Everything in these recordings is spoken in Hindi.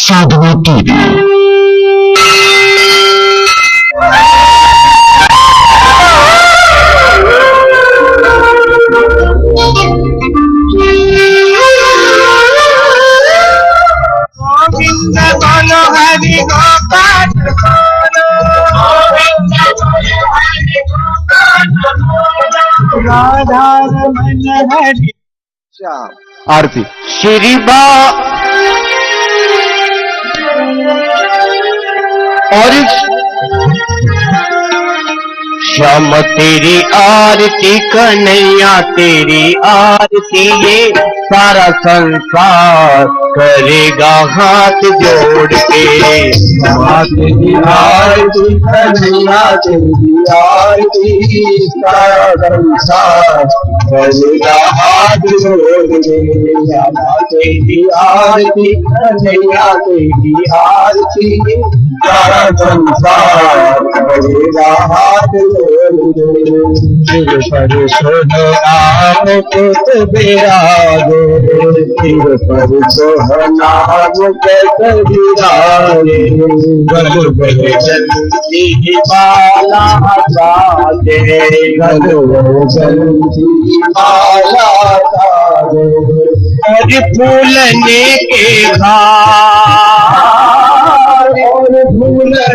साधना टीवी। गोविंद बोलो हरि गोपाल राधा रमन हरि श्याम। आरती श्री बा और श्याम तेरी आरती कन्हैया तेरी आरती, ये सारा संसार करेगा हाथ जोड़ के। तेरी आरती कन्हैया तेरी आरती, सारा संसार करेगा हाथ जोड़ के। तेरी आरती कन्हैया तेरी आरती, सारा संसार करेगा हाथ जोड़ के। सिर पर सोनाम कुत बिराजे, सिर पर सोनाम कुत बिराजे। गल गल जल्दी बाला साजे, गल जल्दी बाला साजे। और फूलने के हार, और फूलने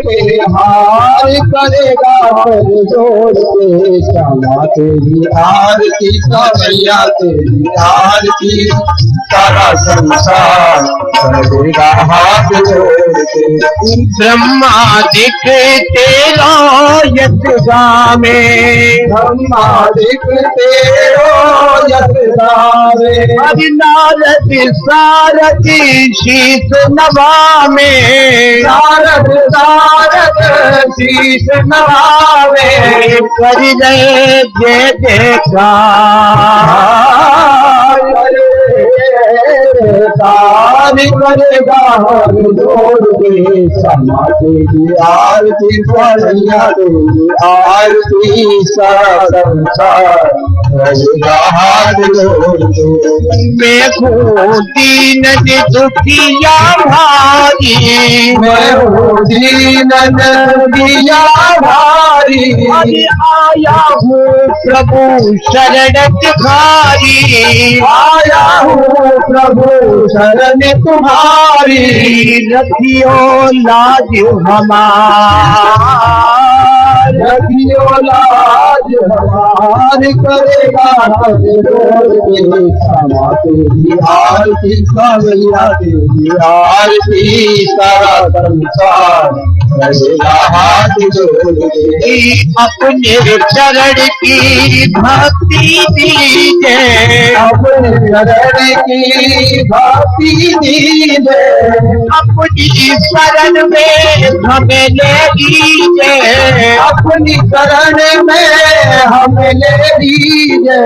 के हार करेगा पर जोड़ के। श्यामा तेरी आरती कन्हैया तेरी आरती, सारा संसार करेगा हाथ जोड़ के। ब्रह्मा दिखते यशगा में, ब्रह्मा दिखते यशगा में। हरि नारद सारथी शीश नवा में, नारद सारद शीश नवावे। कर जय जय जयकार, तारी करेगा हर जोड़ के। श्यामा तेरी आरती कन्हैया तेरी आरती, सारा संसार करेगा हाथ जोड़ के। मैं हूँ दीन दुखिया भारी, मैं हूँ दीन दिया भारी। अरे आया हूँ प्रभु शरण तुम्हारी, आया हूँ प्रभु शरण तुम्हारी। रखियो लाज हमार, रखियो लाज हमार करेगा हाथ जोड़ के। श्यामा तेरी आरती कन्हैया तेरी आरती, सारा संसार करेगा हाथ जोड़ के। अपने चरण की भक्ति दीजे, अपने शरण की भक्ति दीजे। अपनी शरण में हमें ले लीजिए, अपनी शरण में हमें ले लीजिए।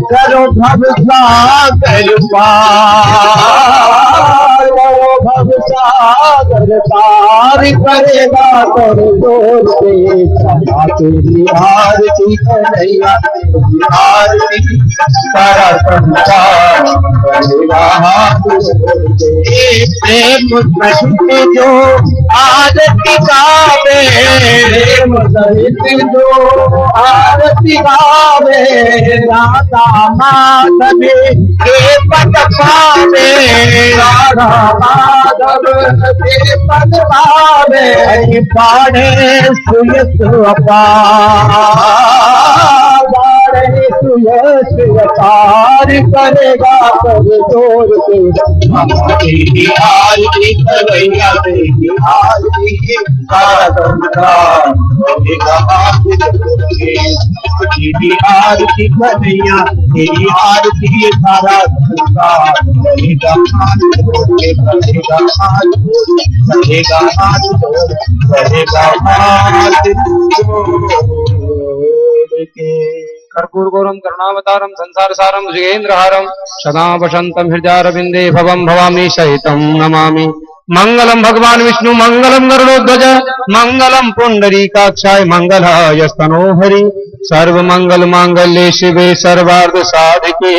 करो भव सागर पार, भव सागर पार करेगा कर जोड़ के। श्यामा तेरी आरती कन्हैया तेरी आरती, सारा संसार करेगा हाथ जोड़ के। प्रेम सहित जो आरती गावे, प्रेम सहित जो आरती गावे। राधा माधव के पद पावे, राधा माधव के पद पावे। हरि पाड़े सुयस अपार, पार करेगा कर जोड़ के। श्यामा तेरी आरती कन्हैया तेरी आरती, सारा संसार करेगा हाथ जोड़ के। तेरी आरती कन्हैया तेरी आरती, सारा संसार करेगा हाथ जोड़ के, करेगा हाथ जोड़, करेगा हाथ जोड़, करेगा हाथ जोड़ के। कर्पूर गौरम करुणावतारम संसार सारम भुजगेन्द्रहारम सदा वसंतम हृदयारविंदे भवम भवामी सहितम नमामि। मंगलम भगवान विष्णु मंगलम गरुड़ध्वज मंगलम पुंडरीकाक्षाय मंगलाय स्तनोहरि। सर्व मंगल मांगल्ये शिवे सर्वार्थ साधिके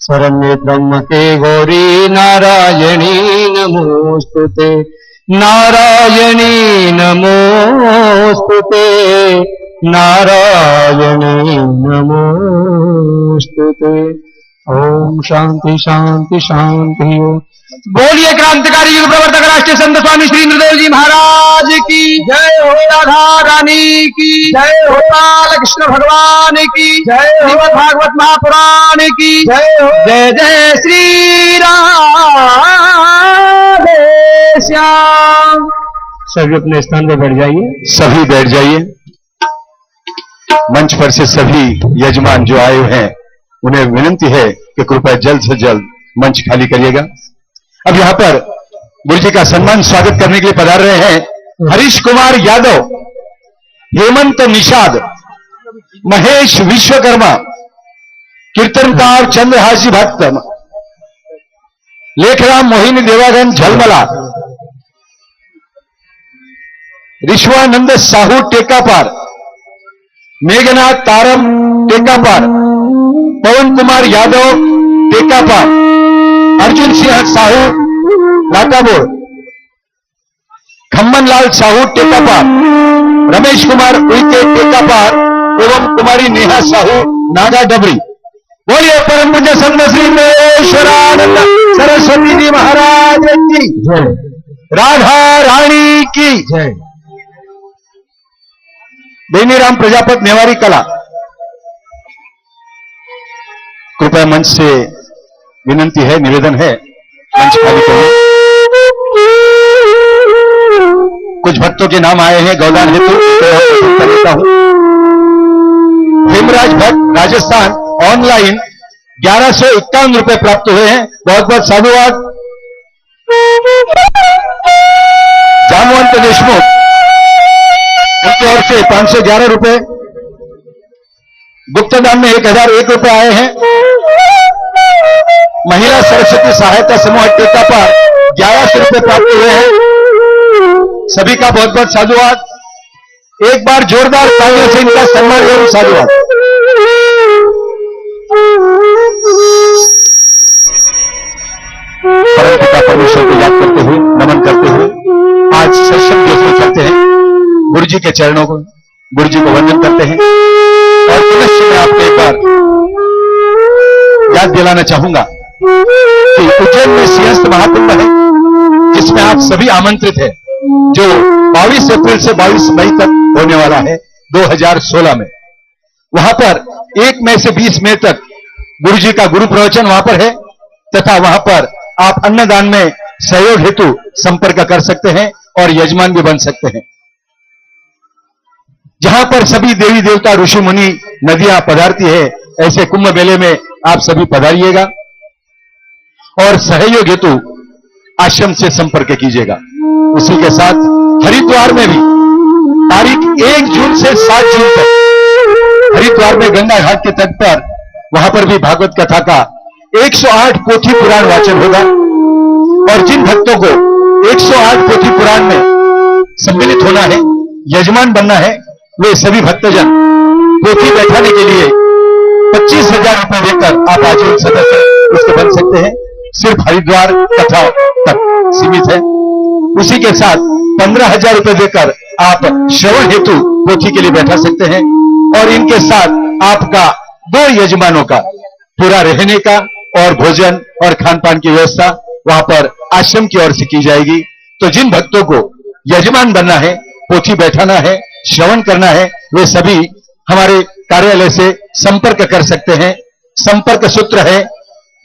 शरण्ये त्र्यंबके गौरी नारायणी नमोस्तुते, नारायणी नमोस्तुते, नारायणी नमोस्तुते। ओम शांति शांति शांति। बोलिए क्रांतिकारी युग प्रवर्तक राष्ट्रीय संत स्वामी श्री इंद्रदेव जी महाराज की जय हो, राधा रानी की जय हो, बाल कृष्ण भगवान की जय हो, श्रीमद् भागवत महापुराण की जय हो। जय जय श्री राधे श्याम। सभी अपने स्थान पर बैठ जाइए, सभी बैठ जाइए। मंच पर से सभी यजमान जो आए हैं उन्हें विनती है कि कृपया जल्द से जल्द मंच खाली करिएगा। अब यहां पर गुरु जी का सम्मान स्वागत करने के लिए पधार रहे हैं हरीश कुमार यादव, हेमंत निषाद, महेश विश्वकर्मा, कीर्तनकार चंद्रहासी भक्त, लेखराम मोहिनी देवागन झलमला, ऋषवानंद साहू टेकापार, मेघनाथ तारम टेकापार, पवन कुमार यादव टेकापार, अर्जुन सिंह साहू लाटाबोर, खम्मन लाल साहू टेकापार, रमेश कुमार उइके टेकापार एवं कुमारी नेहा साहू नागा डबरी। बोलिए परम पूज्य संत श्री महेश्वरानंद सरस्वती जी महाराज की जय, राधा रानी की जय। बेनीराम प्रजापत नेवारी कला, कृपया मंच से विनंती है, निवेदन है, मंच खाली करें। कुछ भक्तों के नाम आए हैं गौदान हेतु, तो देता हूं। हेमराज भट्ट राजस्थान ऑनलाइन 1151 रुपए प्राप्त हुए हैं, बहुत बहुत साधुवाद। जामवंत देशमुख उनकी ओर से 511 रुपए, गुप्तदान में 1001 रुपए आए हैं। महिला सरस्वती सहायता समूह टेका पर 1100 रुपए प्राप्त हुए हैं, सभी का बहुत बहुत साधुवाद। एक बार जोरदार तालियों से इनका सम्मान एवं साधुवाद। परमपिता परमेश्वर को याद करते हुए, नमन करते हुए आज सत्संग दिवस में चलते हैं। गुरु जी के चरणों को, गुरु जी को वंदन करते हैं। और पुनश्च मैं आपको एक बार याद दिलाना चाहूंगा कि उज्जैन में सिंहस्थ महाकुंभ है, जिसमें आप सभी आमंत्रित हैं, जो 22 अप्रैल से 22 मई तक होने वाला है 2016 में। वहां पर 1 मई से 20 मई तक गुरु जी का गुरु प्रवचन वहां पर है, तथा वहां पर आप अन्नदान में सहयोग हेतु संपर्क कर सकते हैं और यजमान भी बन सकते हैं। जहां पर सभी देवी देवता ऋषि मुनि नदियां पधारती है, ऐसे कुंभ मेले में आप सभी पधारिएगा और सहयोग हेतु आश्रम से संपर्क कीजिएगा। उसी के साथ हरिद्वार में भी तारीख 1 जून से 7 जून तक हरिद्वार में गंगा घाट के तट पर, वहां पर भी भागवत कथा का 108 पोथी पुराण वाचन होगा। और जिन भक्तों को 108 पोथी पुराण में सम्मिलित होना है, यजमान बनना है, वे सभी भक्तजन पोथी बैठाने के लिए 25,000 रुपए देकर आप आजीवन सदस्य उसके बन सकते हैं। सिर्फ हरिद्वार कथा तक सीमित है। उसी के साथ 15,000 रुपए देकर आप श्रवण हेतु पोथी के लिए बैठा सकते हैं। और इनके साथ आपका 2 यजमानों का पूरा रहने का और भोजन और खान पान की व्यवस्था वहां पर आश्रम की ओर से की जाएगी। तो जिन भक्तों को यजमान बनना है, पोथी बैठाना है, श्रवण करना है, वे सभी हमारे कार्यालय से संपर्क कर सकते हैं। संपर्क सूत्र है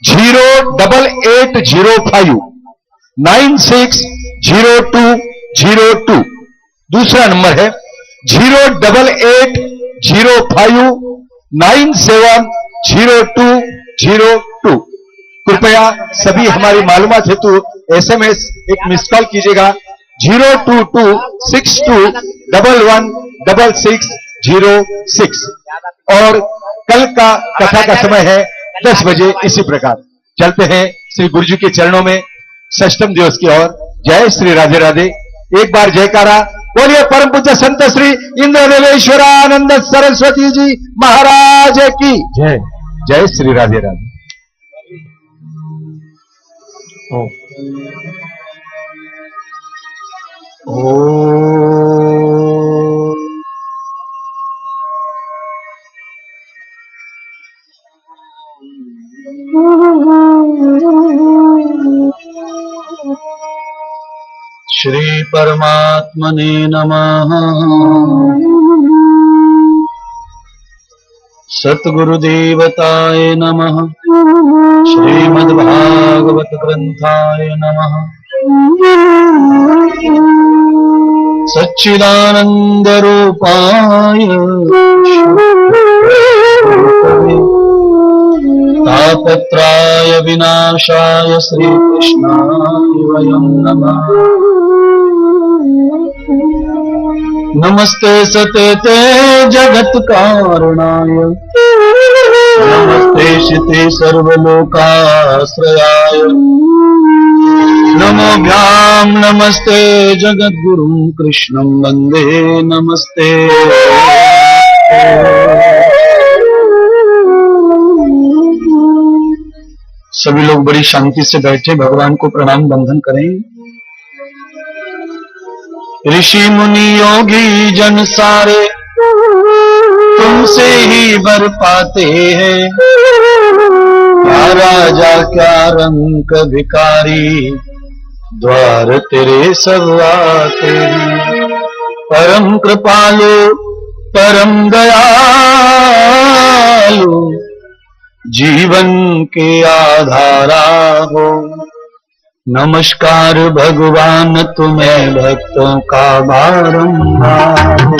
08805 960202। दूसरा नंबर है 08805 970202। कृपया सभी हमारी मालूमात हेतु SMS एक मिस कॉल कीजिएगा 02262116606। और कल का कथा का समय है 10 बजे। इसी प्रकार चलते हैं श्री गुरु जी के चरणों में षष्ठम दिवस की ओर। जय श्री राधे राधे। एक बार जयकारा बोलिए परम पूज्य संत श्री इंद्रदेवेश्वरानंद सरस्वती जी महाराज की जय। जय श्री राधे राधे। ओम ओम श्री परमात्मने नमः। सतगुरुदेवताय नमः। श्रीमद्भागवत ग्रंथाय नमः। सच्चिदानंद रूपाय तापत्राय विनाशाय श्रीकृष्णाय वयं नमः। नमस्ते सतेते जगत कारणाय नमस्ते शिते सर्वलोकाश्रयाय नमोभ्यां नमस्ते जगद्गुरुं कृष्णं वन्दे नमस्ते। सभी लोग बड़ी शांति से बैठे भगवान को प्रणाम बंधन करें। ऋषि मुनि योगी जन सारे तुमसे ही वर पाते हैं। क्या राजा क्या रंक भिखारी द्वार तेरे सब आते हैं। परम कृपालु परम दयालु जीवन के आधारा हो। नमस्कार भगवान तुम्हें भक्तों का बारंबार हो।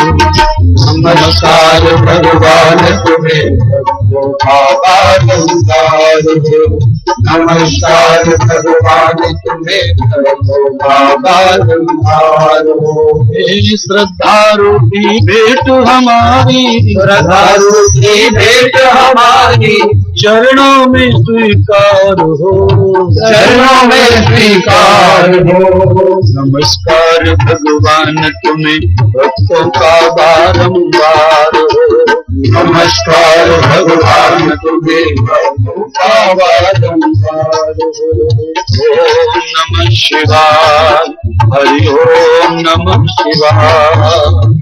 नमस्कार भगवान तुम्हें भक्तों का बारंबार हो। नमस्कार भगवान तुम्हें भक्तों का बारंबार हो। हे श्रद्धालु की भेंट हमारी श्रद्धालु की भेंट हमारी चरणों में स्वीकार हो। चरणों में स्वीकार हो। नमस्कार भगवान तुम्हें भक्तों का बारंबार हो। नमस्कार भगवान तुम्हें भक्तों का बारंबार हो। ओम नमः शिवाय हरि ओम नमः शिवाय।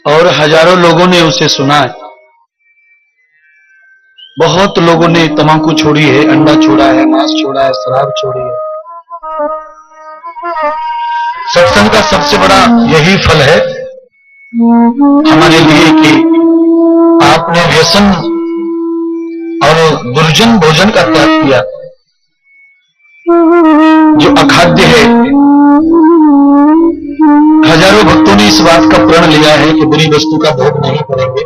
और हजारों लोगों ने उसे सुना है। बहुत लोगों ने तंबाकू छोड़ी है, अंडा छोड़ा है, मांस छोड़ा है, शराब छोड़ी है। सत्संग का सबसे बड़ा यही फल है हमारे लिए कि आपने व्यसन और दुर्जन भोजन का त्याग किया। जो अखाद्य है, हजारों भक्तों ने इस बात का प्रण लिया है कि बुरी वस्तु का भोग नहीं करेंगे।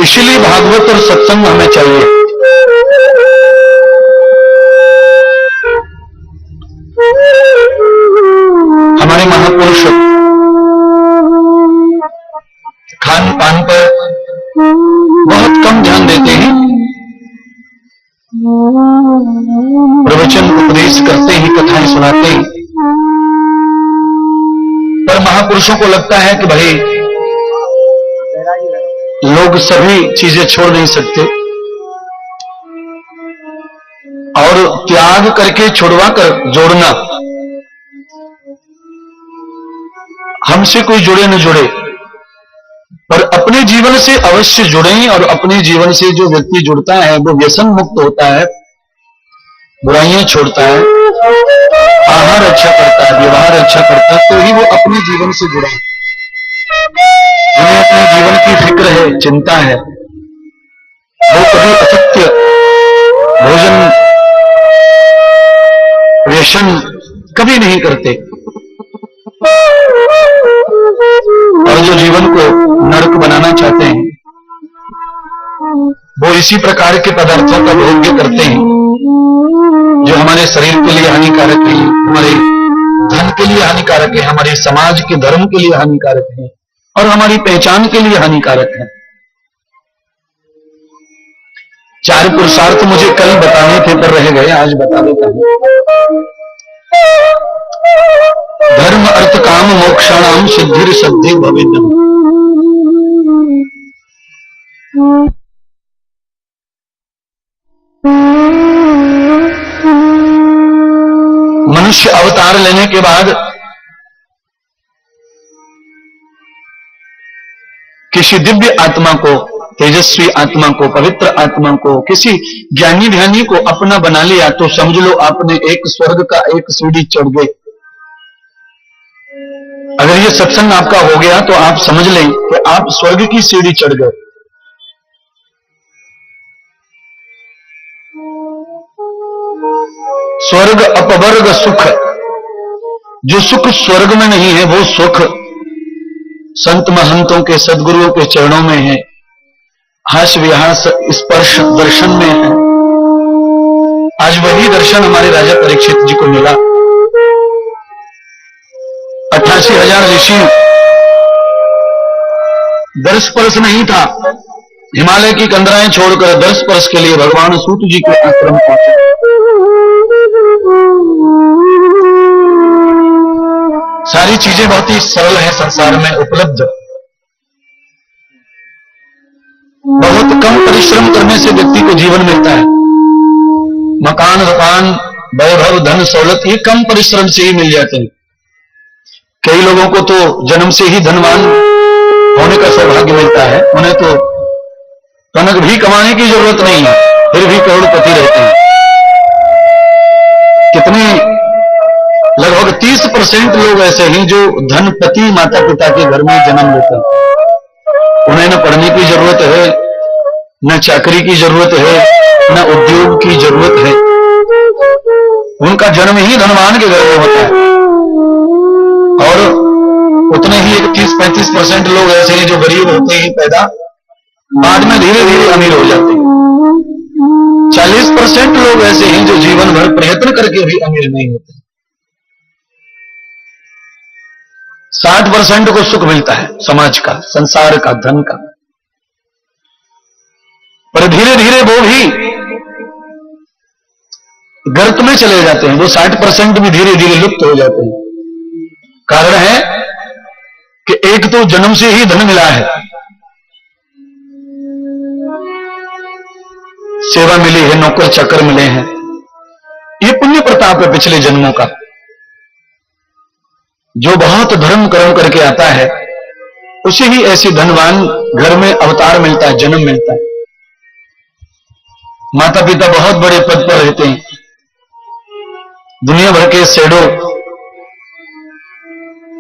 इसलिए भागवत और सत्संग हमें चाहिए। हमारे महापुरुष खान पान पर बहुत कम ध्यान देते हैं, प्रवचन उपदेश करते हैं, कथाएं सुनाते हैं, पर महापुरुषों को लगता है कि भाई लोग सभी चीजें छोड़ नहीं सकते और त्याग करके छुड़वा कर जोड़ना, हमसे कोई जुड़े न जुड़े पर अपने जीवन से अवश्य जुड़ें। और अपने जीवन से जो व्यक्ति जुड़ता है वो व्यसन मुक्त होता है, बुराइयां छोड़ता है, आहार अच्छा करता है, व्यवहार अच्छा करता है, तो ही वो अपने जीवन से जुड़ा है। जिन्हें अपने जीवन की फिक्र है, चिंता है, वो कभी असत्य भोजन व्यसन कभी नहीं करते। और जो जीवन को नरक बनाना चाहते हैं वो इसी प्रकार के पदार्थों का भोग्य करते हैं जो हमारे शरीर के लिए हानिकारक है, हमारे धन के लिए हानिकारक है, हमारे समाज के धर्म के लिए हानिकारक है और हमारी पहचान के लिए हानिकारक है। 4 पुरुषार्थ मुझे कल बताने थे पर रह गए, आज बता देता हूं। धर्म अर्थ काम मोक्षाणाम सिद्धिर सिद्धि भवेद्यम। मनुष्य अवतार लेने के बाद किसी दिव्य आत्मा को, तेजस्वी आत्मा को, पवित्र आत्मा को, किसी ज्ञानी ध्यानी को अपना बना लिया तो समझ लो आपने एक स्वर्ग का एक सीढ़ी चढ़ गए। अगर ये सत्संग आपका हो गया तो आप समझ लें कि आप स्वर्ग की सीढ़ी चढ़ गए। स्वर्ग अपवर्ग सुख, जो सुख स्वर्ग में नहीं है वो सुख संत महंतों के, सदगुरुओं के चरणों में है, हास विहास स्पर्श दर्शन में है। आज वही दर्शन हमारे राजा परीक्षित जी को मिला। 88,000 ऋषि, दर्श स्पर्श नहीं था, हिमालय की कंदराएं छोड़कर दर्श स्पर्श के लिए भगवान सूत जी के आश्रम पहुंचे। सारी चीजें बहुत ही सरल है संसार में उपलब्ध। बहुत कम परिश्रम करने से व्यक्ति को जीवन मिलता है। मकान, दुकान, वैभव, धन, सहूलत ये कम परिश्रम से ही मिल जाते हैं। कई लोगों को तो जन्म से ही धनवान होने का सौभाग्य मिलता है, उन्हें तो कनक भी कमाने की जरूरत नहीं है, फिर भी करोड़पति रहते हैं। कितने, लगभग 30% लोग ऐसे हैं जो धनपति माता पिता के घर में जन्म लेते हैं। उन्हें न पढ़ने की जरूरत है, न चाकरी की जरूरत है, न उद्योग की जरूरत है, उनका जन्म ही धनवान के घर में होता है। और उतने ही 30-35% लोग ऐसे हैं जो गरीब होते ही पैदा, बाद में धीरे धीरे अमीर हो जाते हैं। 40% लोग ऐसे हैं जो जीवन भर प्रयत्न करके भी अमीर नहीं होते। 60% को सुख मिलता है समाज का, संसार का, धन का, पर धीरे धीरे वो भी गर्त में चले जाते हैं। वो 60% भी धीरे धीरे लुप्त हो जाते हैं। कारण है कि एक तो जन्म से ही धन मिला है, सेवा मिली है, नौकर चाकर मिले हैं, ये पुण्य प्रताप है पिछले जन्मों का। जो बहुत धर्म कर्म करके आता है उसे ही ऐसे धनवान घर में अवतार मिलता है, जन्म मिलता है। माता पिता बहुत बड़े पद पर रहते हैं, दुनिया भर के शैडो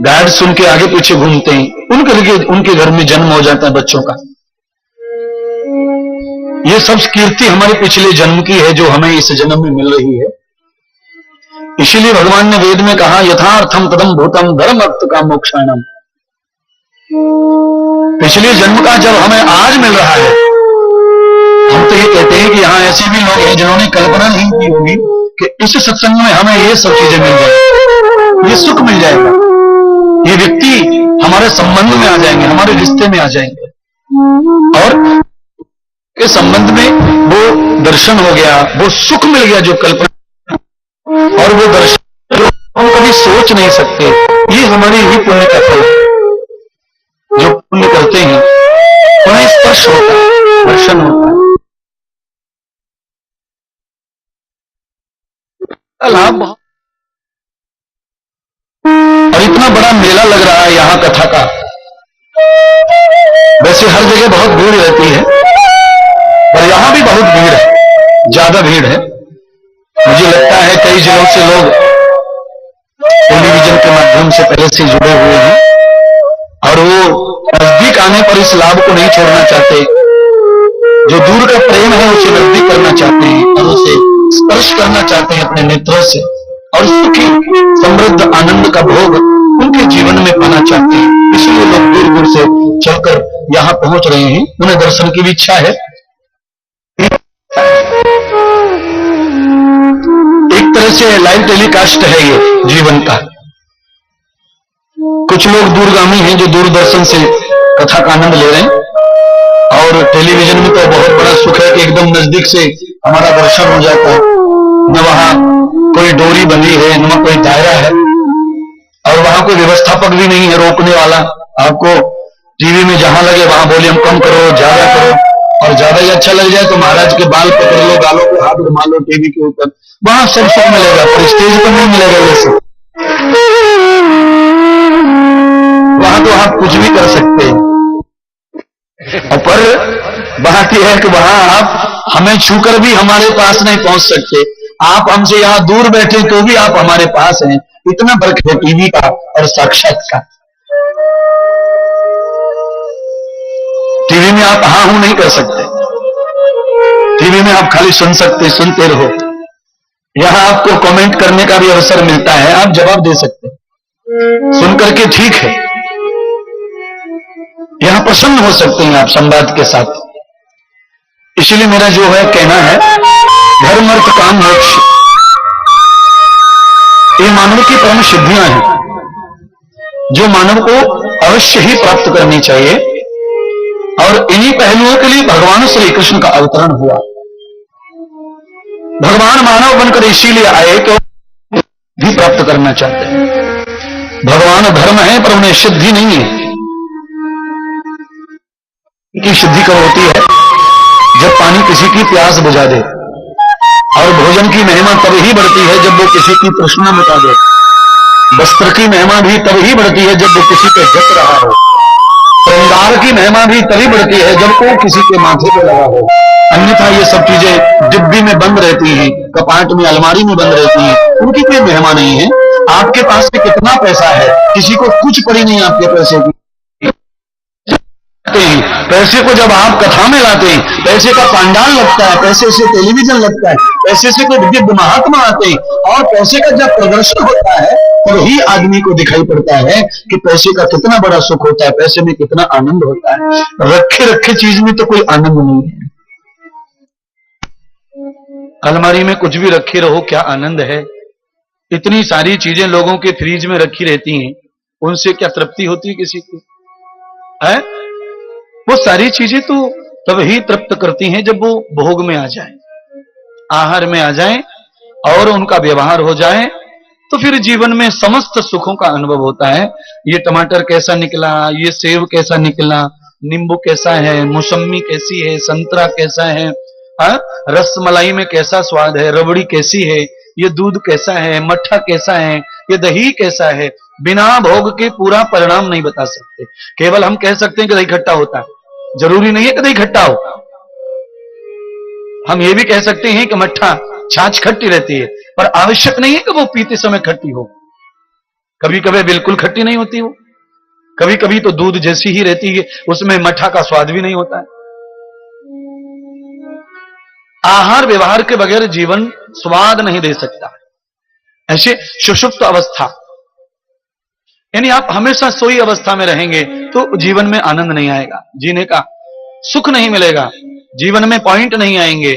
गार्ड्स उनके आगे पीछे घूमते हैं, उनके घर में जन्म हो जाता है बच्चों का। ये सब कीर्ति हमारे पिछले जन्म की है जो हमें इस जन्म में मिल रही है। इसीलिए भगवान ने वेद में कहा यथार्थम तदम भूतम धर्म अर्थ का मोक्षाणम। पिछले जन्म का जब हमें आज मिल रहा है, हम तो ये कहते हैं कि यहां ऐसे भी लोग हैं जिन्होंने कल्पना नहीं की होगी कि इस सत्संग में हमें ये सब चीजें मिल जाएगी, ये सुख मिल जाएगा, ये व्यक्ति हमारे संबंध में आ जाएंगे, हमारे रिश्ते में आ जाएंगे, और के संबंध में वो दर्शन हो गया, वो सुख मिल गया जो कल्पना, और वो दर्शन जो हम कभी सोच नहीं सकते। ये हमारी ही पुण्य का फल है। जो पुण्य करते हैं उन्हें स्पर्श होता है, दर्शन होता है, लाभ। और इतना बड़ा मेला लग रहा है यहां कथा का। वैसे हर जगह बहुत भीड़ रहती है, पर यहां भी बहुत भीड़ है, ज्यादा भीड़ है। मुझे लगता है कई जिलों से लोग टेलीविजन के माध्यम से पहले से जुड़े हुए हैं, और वो नजदीक आने पर इस लाभ को नहीं छोड़ना चाहते। जो दूर का प्रेम है उसे नजदीक करना चाहते हैं और उसे स्पर्श करना चाहते हैं अपने नेत्रों से, और सुखी समृद्ध आनंद का भोग उनके जीवन में पाना चाहते हैं। इसलिए लोग दूर दूर से चलकर यहां पहुंच रहे हैं, उन्हें दर्शन की भी इच्छा है। एक तरह से लाइव टेलीकास्ट है ये जीवन का। कुछ लोग दूरगामी हैं जो दूरदर्शन से कथा का आनंद ले रहे हैं, और टेलीविजन में तो बहुत बड़ा सुख है कि एकदम नजदीक से हमारा दर्शन हो जाता है। न वहां कोई डोरी बंधी है, न कोई दायरा है, और वहां कोई व्यवस्थापक भी नहीं है रोकने वाला। आपको टीवी में जहां लगे वहां वॉल्यूम कम करो, ज्यादा करो, और ज्यादा ही अच्छा लग जाए तो महाराज के बाल पकड़ लो, गालों को हाथ घुमा लो टीवी के ऊपर, वहां सब सुख मिलेगा, पर स्टेज पर नहीं मिलेगा। वैसे वहां तो आप कुछ भी कर सकते हैं, पर बात यह है कि वहां आप हमें छूकर भी हमारे पास नहीं पहुंच सकते। आप हमसे यहां दूर बैठे तो भी आप हमारे पास हैं। इतना फर्क है टीवी का और साक्षात का। टीवी में आप हाँ हूं नहीं कर सकते, टीवी में आप खाली सुन सकते, सुनते रहो। यहां आपको कमेंट करने का भी अवसर मिलता है, आप जवाब दे सकते हैं, सुन करके ठीक है। यहां प्रसन्न हो सकते हैं आप संवाद के साथ। इसलिए मेरा जो है कहना है, धर्म अर्थ काम मोक्ष, ये मानव की परम सिद्धियां हैं जो मानव को अवश्य ही प्राप्त करनी चाहिए। और इन्हीं पहलुओं के लिए भगवान श्री कृष्ण का अवतरण हुआ। भगवान मानव बनकर इसीलिए आए कि भी प्राप्त करना चाहते हैं। भगवान धर्म है पर उन्हें सिद्धि नहीं है। की सिद्धि कब होती है? जब पानी किसी की प्यास बुझा दे, और भोजन की महिमा तब ही बढ़ती है जब वो किसी की तृष्णा मिटा दे। वस्त्र की महिमा भी तब ही बढ़ती है जब वो किसी पे जच रहा हो। श्रृंगार की महिमा भी तभी बढ़ती है जब वो किसी के माथे पे लगा हो। अन्यथा ये सब चीजें डिब्बी में बंद रहती हैं, कपाट में, अलमारी में बंद रहती हैं, उनकी कोई महिमा नहीं है। आपके पास में कितना पैसा है, किसी को कुछ पड़ी नहीं आपके पैसे की। पैसे को जब आप कथा में लाते हैं, पैसे का पंडाल लगता है, पैसे से टेलीविजन लगता है, पैसे से कोई दिव्य महात्मा आते हैं, और पैसे का जब प्रदर्शन होता है तब ही आदमी को दिखाई पड़ता है कि पैसे का कितना बड़ा सुख होता है, पैसे में कितना आनंद होता है। रखे रखे चीज में तो कोई आनंद नहीं है। अलमारी में कुछ भी रखे रहो, क्या आनंद है। इतनी सारी चीजें लोगों के फ्रिज में रखी रहती हैं, उनसे क्या तृप्ति होती है किसी को? है वो सारी चीजें तो तब ही तृप्त करती हैं जब वो भोग में आ जाए, आहार में आ जाए और उनका व्यवहार हो जाए, तो फिर जीवन में समस्त सुखों का अनुभव होता है। ये टमाटर कैसा निकला, ये सेब कैसा निकला, नींबू कैसा है, मौसमी कैसी है, संतरा कैसा है, रस मलाई में कैसा स्वाद है, रबड़ी कैसी है, ये दूध कैसा है, मट्ठा कैसा है, ये दही कैसा है, बिना भोग के पूरा परिणाम नहीं बता सकते। केवल हम कह सकते हैं कि दही खट्टा होता है, जरूरी नहीं है कि दही खट्टा हो। हम ये भी कह सकते हैं कि मट्ठा छाछ खट्टी रहती है, पर आवश्यक नहीं है कि वो पीते समय खट्टी हो। कभी कभी बिल्कुल खट्टी नहीं होती वो, कभी कभी तो दूध जैसी ही रहती है, उसमें मट्ठा का स्वाद भी नहीं होता है। आहार व्यवहार के बगैर जीवन स्वाद नहीं दे सकता। ऐसे सुषुप्त अवस्था, यानी आप हमेशा सोई अवस्था में रहेंगे तो जीवन में आनंद नहीं आएगा, जीने का सुख नहीं मिलेगा, जीवन में पॉइंट नहीं आएंगे,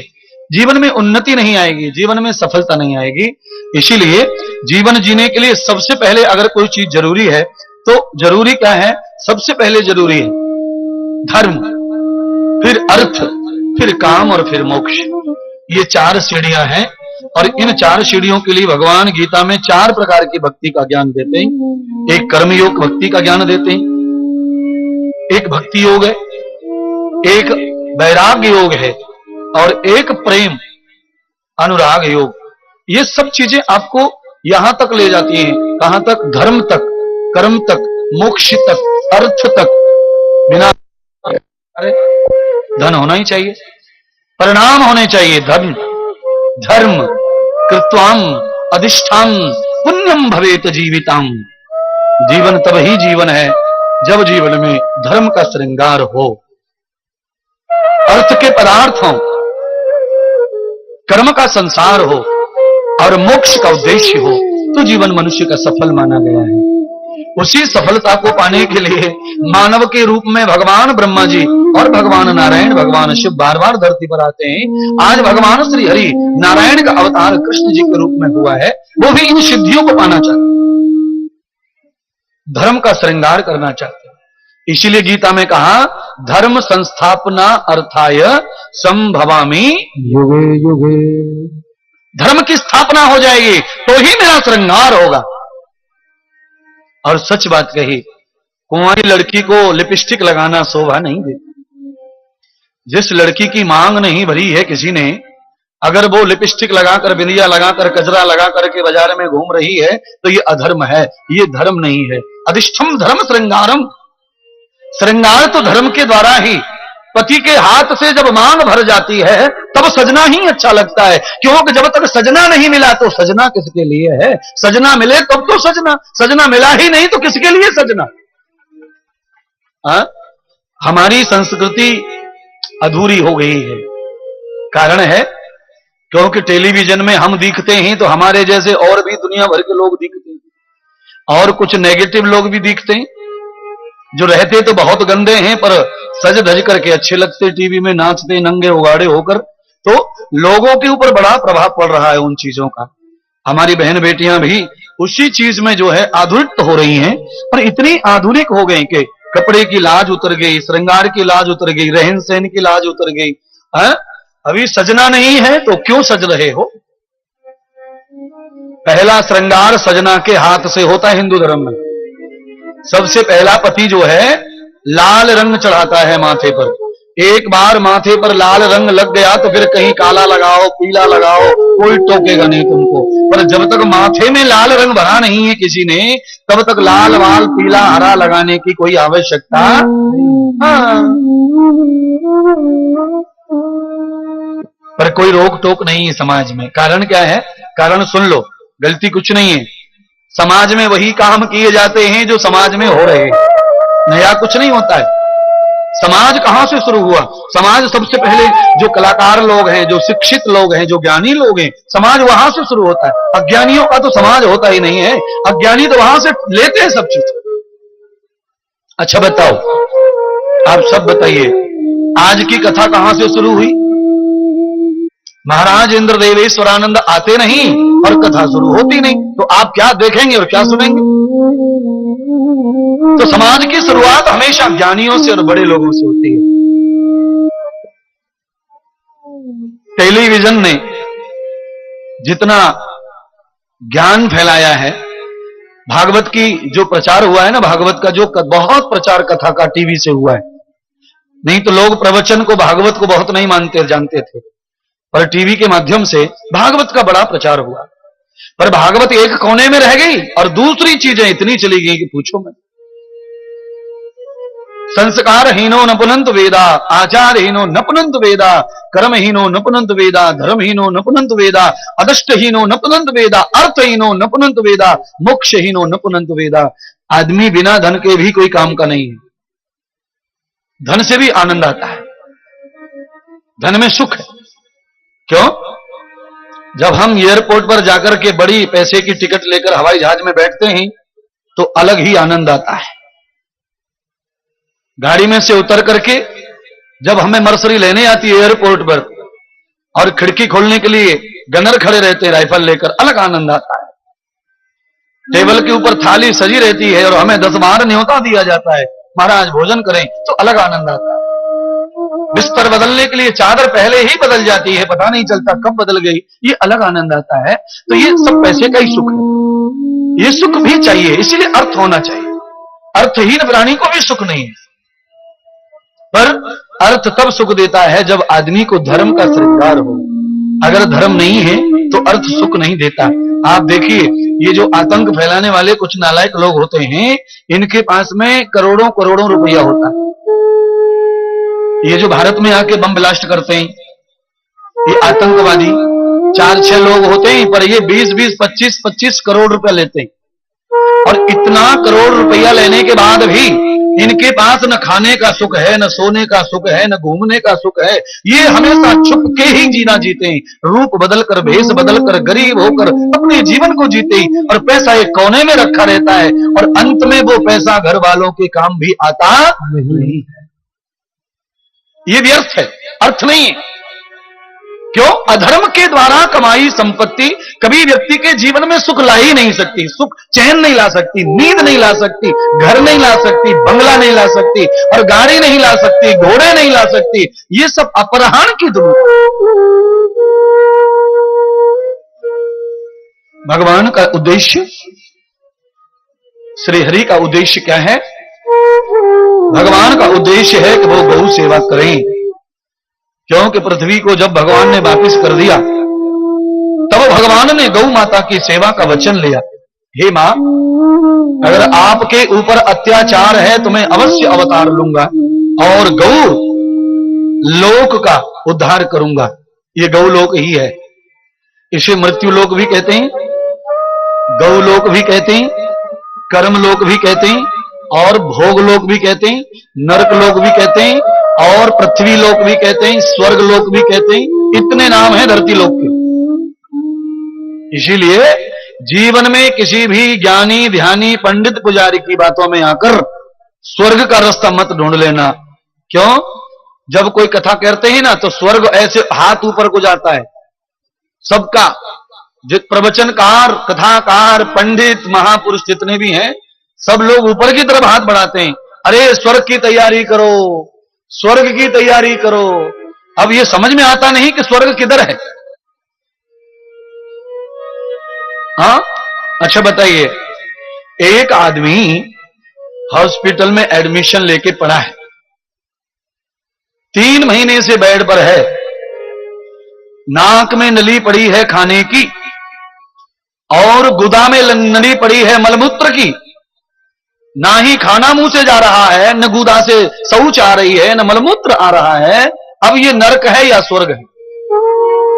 जीवन में उन्नति नहीं आएगी, जीवन में सफलता नहीं आएगी। इसीलिए जीवन जीने के लिए सबसे पहले अगर कोई चीज जरूरी है तो जरूरी क्या है? सबसे पहले जरूरी है धर्म, फिर अर्थ, फिर काम और फिर मोक्ष। ये 4 सीढ़ियां हैं और इन 4 सीढ़ियों के लिए भगवान गीता में 4 प्रकार की भक्ति का ज्ञान देते हैं। एक कर्मयोग भक्ति का ज्ञान देते हैं, एक भक्ति योग है, एक वैराग्य योग है और एक प्रेम अनुराग योग। ये सब चीजें आपको यहां तक ले जाती हैं, कहां तक? धर्म तक, कर्म तक, मोक्ष तक, अर्थ तक। बिना धन होना ही चाहिए, परिणाम होने चाहिए। धर्म धर्म कृत्वाम अधिष्ठान पुण्यम भवेत जीविताम। जीवन तब ही जीवन है जब जीवन में धर्म का श्रृंगार हो, अर्थ के पदार्थ हो, कर्म का संसार हो और मोक्ष का उद्देश्य हो, तो जीवन मनुष्य का सफल माना गया है। उसी सफलता को पाने के लिए मानव के रूप में भगवान ब्रह्मा जी और भगवान नारायण, भगवान शिव बार बार धरती पर आते हैं। आज भगवान श्री हरि नारायण का अवतार कृष्ण जी के रूप में हुआ है, वो भी इन सिद्धियों को पाना चाहते हैं, धर्म का श्रृंगार करना चाहते हैं। इसीलिए गीता में कहा, धर्म संस्थापना अर्थाय संभवामि युगे युगे। धर्म की स्थापना हो जाएगी तो ही मेरा श्रृंगार होगा। और सच बात कही, कुंवारी लड़की को लिपस्टिक लगाना शोभा नहीं देती। जिस लड़की की मांग नहीं भरी है किसी ने, अगर वो लिपस्टिक लगाकर, बिंदिया लगाकर, कजरा लगाकर के बाजार में घूम रही है तो ये अधर्म है, ये धर्म नहीं है। अधिष्ठम धर्म श्रृंगारम। श्रृंगार तो धर्म के द्वारा ही, पति के हाथ से जब मांग भर जाती है तब सजना ही अच्छा लगता है। क्योंकि जब तक सजना नहीं मिला तो सजना किसके लिए है? सजना मिले तब तो सजना, सजना मिला ही नहीं तो किसके लिए सजना? हमारी संस्कृति अधूरी हो गई है। कारण है क्योंकि टेलीविजन में हम दिखते हैं तो हमारे जैसे और भी दुनिया भर के लोग दिखते हैं, और कुछ नेगेटिव लोग भी दिखते हैं जो रहते तो बहुत गंदे हैं पर सज धज करके अच्छे लगते, टीवी में नाचते नंगे उगाड़े होकर। तो लोगों के ऊपर बड़ा प्रभाव पड़ रहा है उन चीजों का। हमारी बहन बेटियां भी उसी चीज में जो है आधुनिक हो रही हैं, पर इतनी आधुनिक हो गई कि कपड़े की लाज उतर गई, श्रृंगार की लाज उतर गई, रहन सहन की लाज उतर गई। अभी सजना नहीं है तो क्यों सज रहे हो? पहला श्रृंगार सजना के हाथ से होता है हिंदू धर्म में। सबसे पहला पति जो है लाल रंग चढ़ाता है माथे पर। एक बार माथे पर लाल रंग लग गया तो फिर कहीं काला लगाओ, पीला लगाओ, कोई टोकेगा नहीं तुमको। पर जब तक माथे में लाल रंग भरा नहीं है किसी ने, तब तक लाल वाल पीला हरा लगाने की कोई आवश्यकता पर कोई रोक टोक नहीं है समाज में। कारण क्या है? कारण सुन लो, गलती कुछ नहीं है। समाज में वही काम किए जाते हैं जो समाज में हो रहे हैं, नया कुछ नहीं होता है। समाज कहां से शुरू हुआ? समाज सबसे पहले जो कलाकार लोग हैं, जो शिक्षित लोग हैं, जो ज्ञानी लोग हैं, समाज वहां से शुरू होता है। अज्ञानियों का तो समाज होता ही नहीं है। अज्ञानी तो वहां से लेते हैं सब चीज। अच्छा बताओ, आप सब बताइए, आज की कथा कहां से शुरू हुई? महाराज इंद्रदेवेश्वरानंद आते नहीं और कथा शुरू होती नहीं, तो आप क्या देखेंगे और क्या सुनेंगे? तो समाज की शुरुआत हमेशा ज्ञानियों से और बड़े लोगों से होती है। टेलीविजन ने जितना ज्ञान फैलाया है, भागवत की जो प्रचार हुआ है ना, भागवत का जो बहुत प्रचार कथा का टीवी से हुआ है। नहीं तो लोग प्रवचन को, भागवत को बहुत नहीं मानते जानते थे, पर टीवी के माध्यम से भागवत का बड़ा प्रचार हुआ। पर भागवत एक कोने में रह गई और दूसरी चीजें इतनी चली गई कि पूछो मत। संस्कारहीनो न पुनंत वेदा, आचारहीनो न पुनंत वेदा, कर्महीनो न पुनंत वेदा, धर्महीनो न पुनंत वेदा, अदष्टहीनो न पुनंत वेदा, अर्थहीनो न पुनंत वेदा, मोक्षहीनो न पुनंत वेदा। आदमी बिना धन के भी कोई काम का नहीं है। धन से भी आनंद आता है, धन में सुख है। क्यों? जब हम एयरपोर्ट पर जाकर के बड़ी पैसे की टिकट लेकर हवाई जहाज में बैठते हैं तो अलग ही आनंद आता है। गाड़ी में से उतर करके जब हमें मर्सरी लेने आती है एयरपोर्ट पर और खिड़की खोलने के लिए गनर खड़े रहते हैं राइफल लेकर, अलग आनंद आता है। टेबल के ऊपर थाली सजी रहती है और हमें 10 बार न्योता दिया जाता है, महाराज भोजन करें, तो अलग आनंद आता है। बिस्तर बदलने के लिए चादर पहले ही बदल जाती है, पता नहीं चलता कब बदल गई, ये अलग आनंद आता है। तो ये सब पैसे का ही सुख है। ये सुख भी चाहिए, इसीलिए अर्थ होना चाहिए। अर्थहीन प्राणी को भी सुख नहीं है, पर अर्थ तब सुख देता है जब आदमी को धर्म का श्रृंगार हो। अगर धर्म नहीं है तो अर्थ सुख नहीं देता। आप देखिए, ये जो आतंक फैलाने वाले कुछ नालायक लोग होते हैं, इनके पास में करोड़ों करोड़ों रुपया होता है। ये जो भारत में आके बम ब्लास्ट करते हैं, ये आतंकवादी 4-6 लोग होते हैं, पर ये 20-20, 25-25 करोड़ रुपया लेते हैं। और इतना करोड़ रुपया लेने के बाद भी इनके पास न खाने का सुख है, न सोने का सुख है, न घूमने का सुख है। ये हमेशा छुप के ही जीना जीते हैं, रूप बदलकर, भेष बदलकर, गरीब होकर अपने जीवन को जीते हैं। और पैसा एक कोने में रखा रहता है और अंत में वो पैसा घर वालों के काम भी आता नहीं है। ये व्यर्थ है, अर्थ नहीं है। क्यों? अधर्म के द्वारा कमाई संपत्ति कभी व्यक्ति के जीवन में सुख ला ही नहीं सकती। सुख, चैन नहीं ला सकती, नींद नहीं ला सकती, घर नहीं ला सकती, बंगला नहीं ला सकती, और गाड़ी नहीं ला सकती, घोड़े नहीं ला सकती। ये सब अपराहन की दुनिया। भगवान का उद्देश्य, श्री हरि का उद्देश्य क्या है? भगवान का उद्देश्य है कि वो गौ सेवा करें। क्योंकि पृथ्वी को जब भगवान ने वापिस कर दिया तब भगवान ने गौ माता की सेवा का वचन लिया। हे मां, अगर आपके ऊपर अत्याचार है तो मैं अवश्य अवतार लूंगा और गौ लोक का उद्धार करूंगा। ये गौ लोक ही है। इसे मृत्यु लोक भी कहते हैं, गौ लोक भी कहते हैं, कर्म लोक भी कहते हैं, और भोग लोक भी कहते हैं, नरक लोक भी कहते हैं, और पृथ्वी लोक भी कहते हैं, स्वर्ग लोक भी कहते हैं। इतने नाम हैं धरती लोक के। इसीलिए जीवन में किसी भी ज्ञानी, ध्यानी, पंडित, पुजारी की बातों में आकर स्वर्ग का रास्ता मत ढूंढ लेना। क्यों? जब कोई कथा करते हैं ना तो स्वर्ग ऐसे हाथ ऊपर को जाता है सबका। जित प्रवचनकार, कथाकार, पंडित, महापुरुष जितने भी हैं, सब लोग ऊपर की तरफ हाथ बढ़ाते हैं। अरे स्वर्ग की तैयारी करो, स्वर्ग की तैयारी करो। अब ये समझ में आता नहीं कि स्वर्ग किधर है। हाँ, अच्छा बताइए, एक आदमी हॉस्पिटल में एडमिशन लेके पड़ा है, 3 महीने से बेड पर है, नाक में नली पड़ी है खाने की, और गुदा में नली पड़ी है मलमूत्र की। ना ही खाना मुंह से जा रहा है, न गुदा से शौच आ रही है, न मलमूत्र आ रहा है। अब ये नरक है या स्वर्ग है?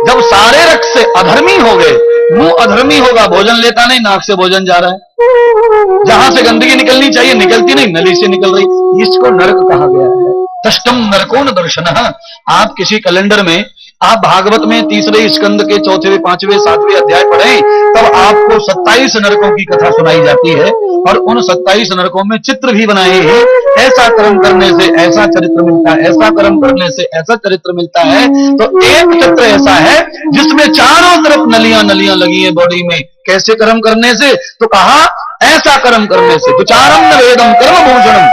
जब सारे रक्त से अधर्मी हो गए, मुंह अधर्मी होगा, भोजन लेता नहीं, नाक से भोजन जा रहा है, जहां से गंदगी निकलनी चाहिए निकलती नहीं, नली से निकल रही। इसको नरक कहा गया है। तष्टम नरको न दर्शनः। आप किसी कैलेंडर में, आप भागवत में 3रे स्कंद के 4वें, 5वें, 7वें अध्याय पढ़ें, तब आपको 27 नरकों की कथा सुनाई जाती है, और उन 27 नरकों में चित्र भी बनाए हैं। ऐसा कर्म करने से ऐसा चरित्र मिलता है, ऐसा कर्म करने से ऐसा चरित्र मिलता है। तो एक चित्र ऐसा है जिसमें चारों तरफ नलियां नलियां लगी है बॉडी में। कैसे कर्म करने से? तो कहा ऐसा कर्म करने से। विचारम न वेदम कर्म भूषणम।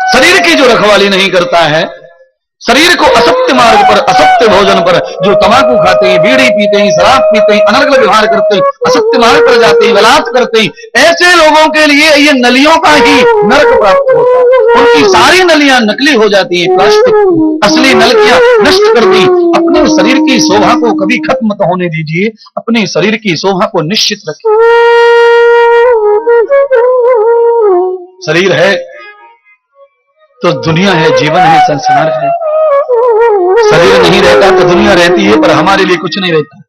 शरीर की जो रखवाली नहीं करता है, शरीर को असत्य मार्ग पर, असत्य भोजन पर, जो तंबाकू खाते हैं, बीड़ी पीते हैं, शराब पीते हैं, अनर्गल व्यवहार करते हैं, असत्य मार्ग पर जाते हैं, बलात् करते हैं, ऐसे लोगों के लिए ये नलियों का ही नरक प्राप्त होता है। उनकी सारी नलियां नकली हो जाती हैं, प्लास्टिक, असली नलकियां नष्ट कर दी। अपने शरीर की शोभा को कभी खत्म मत होने दीजिए, अपने शरीर की शोभा को निश्चित रखिए। शरीर है तो दुनिया है, जीवन है, संसार है। शरीर नहीं रहता तो दुनिया रहती है, पर हमारे लिए कुछ नहीं रहता।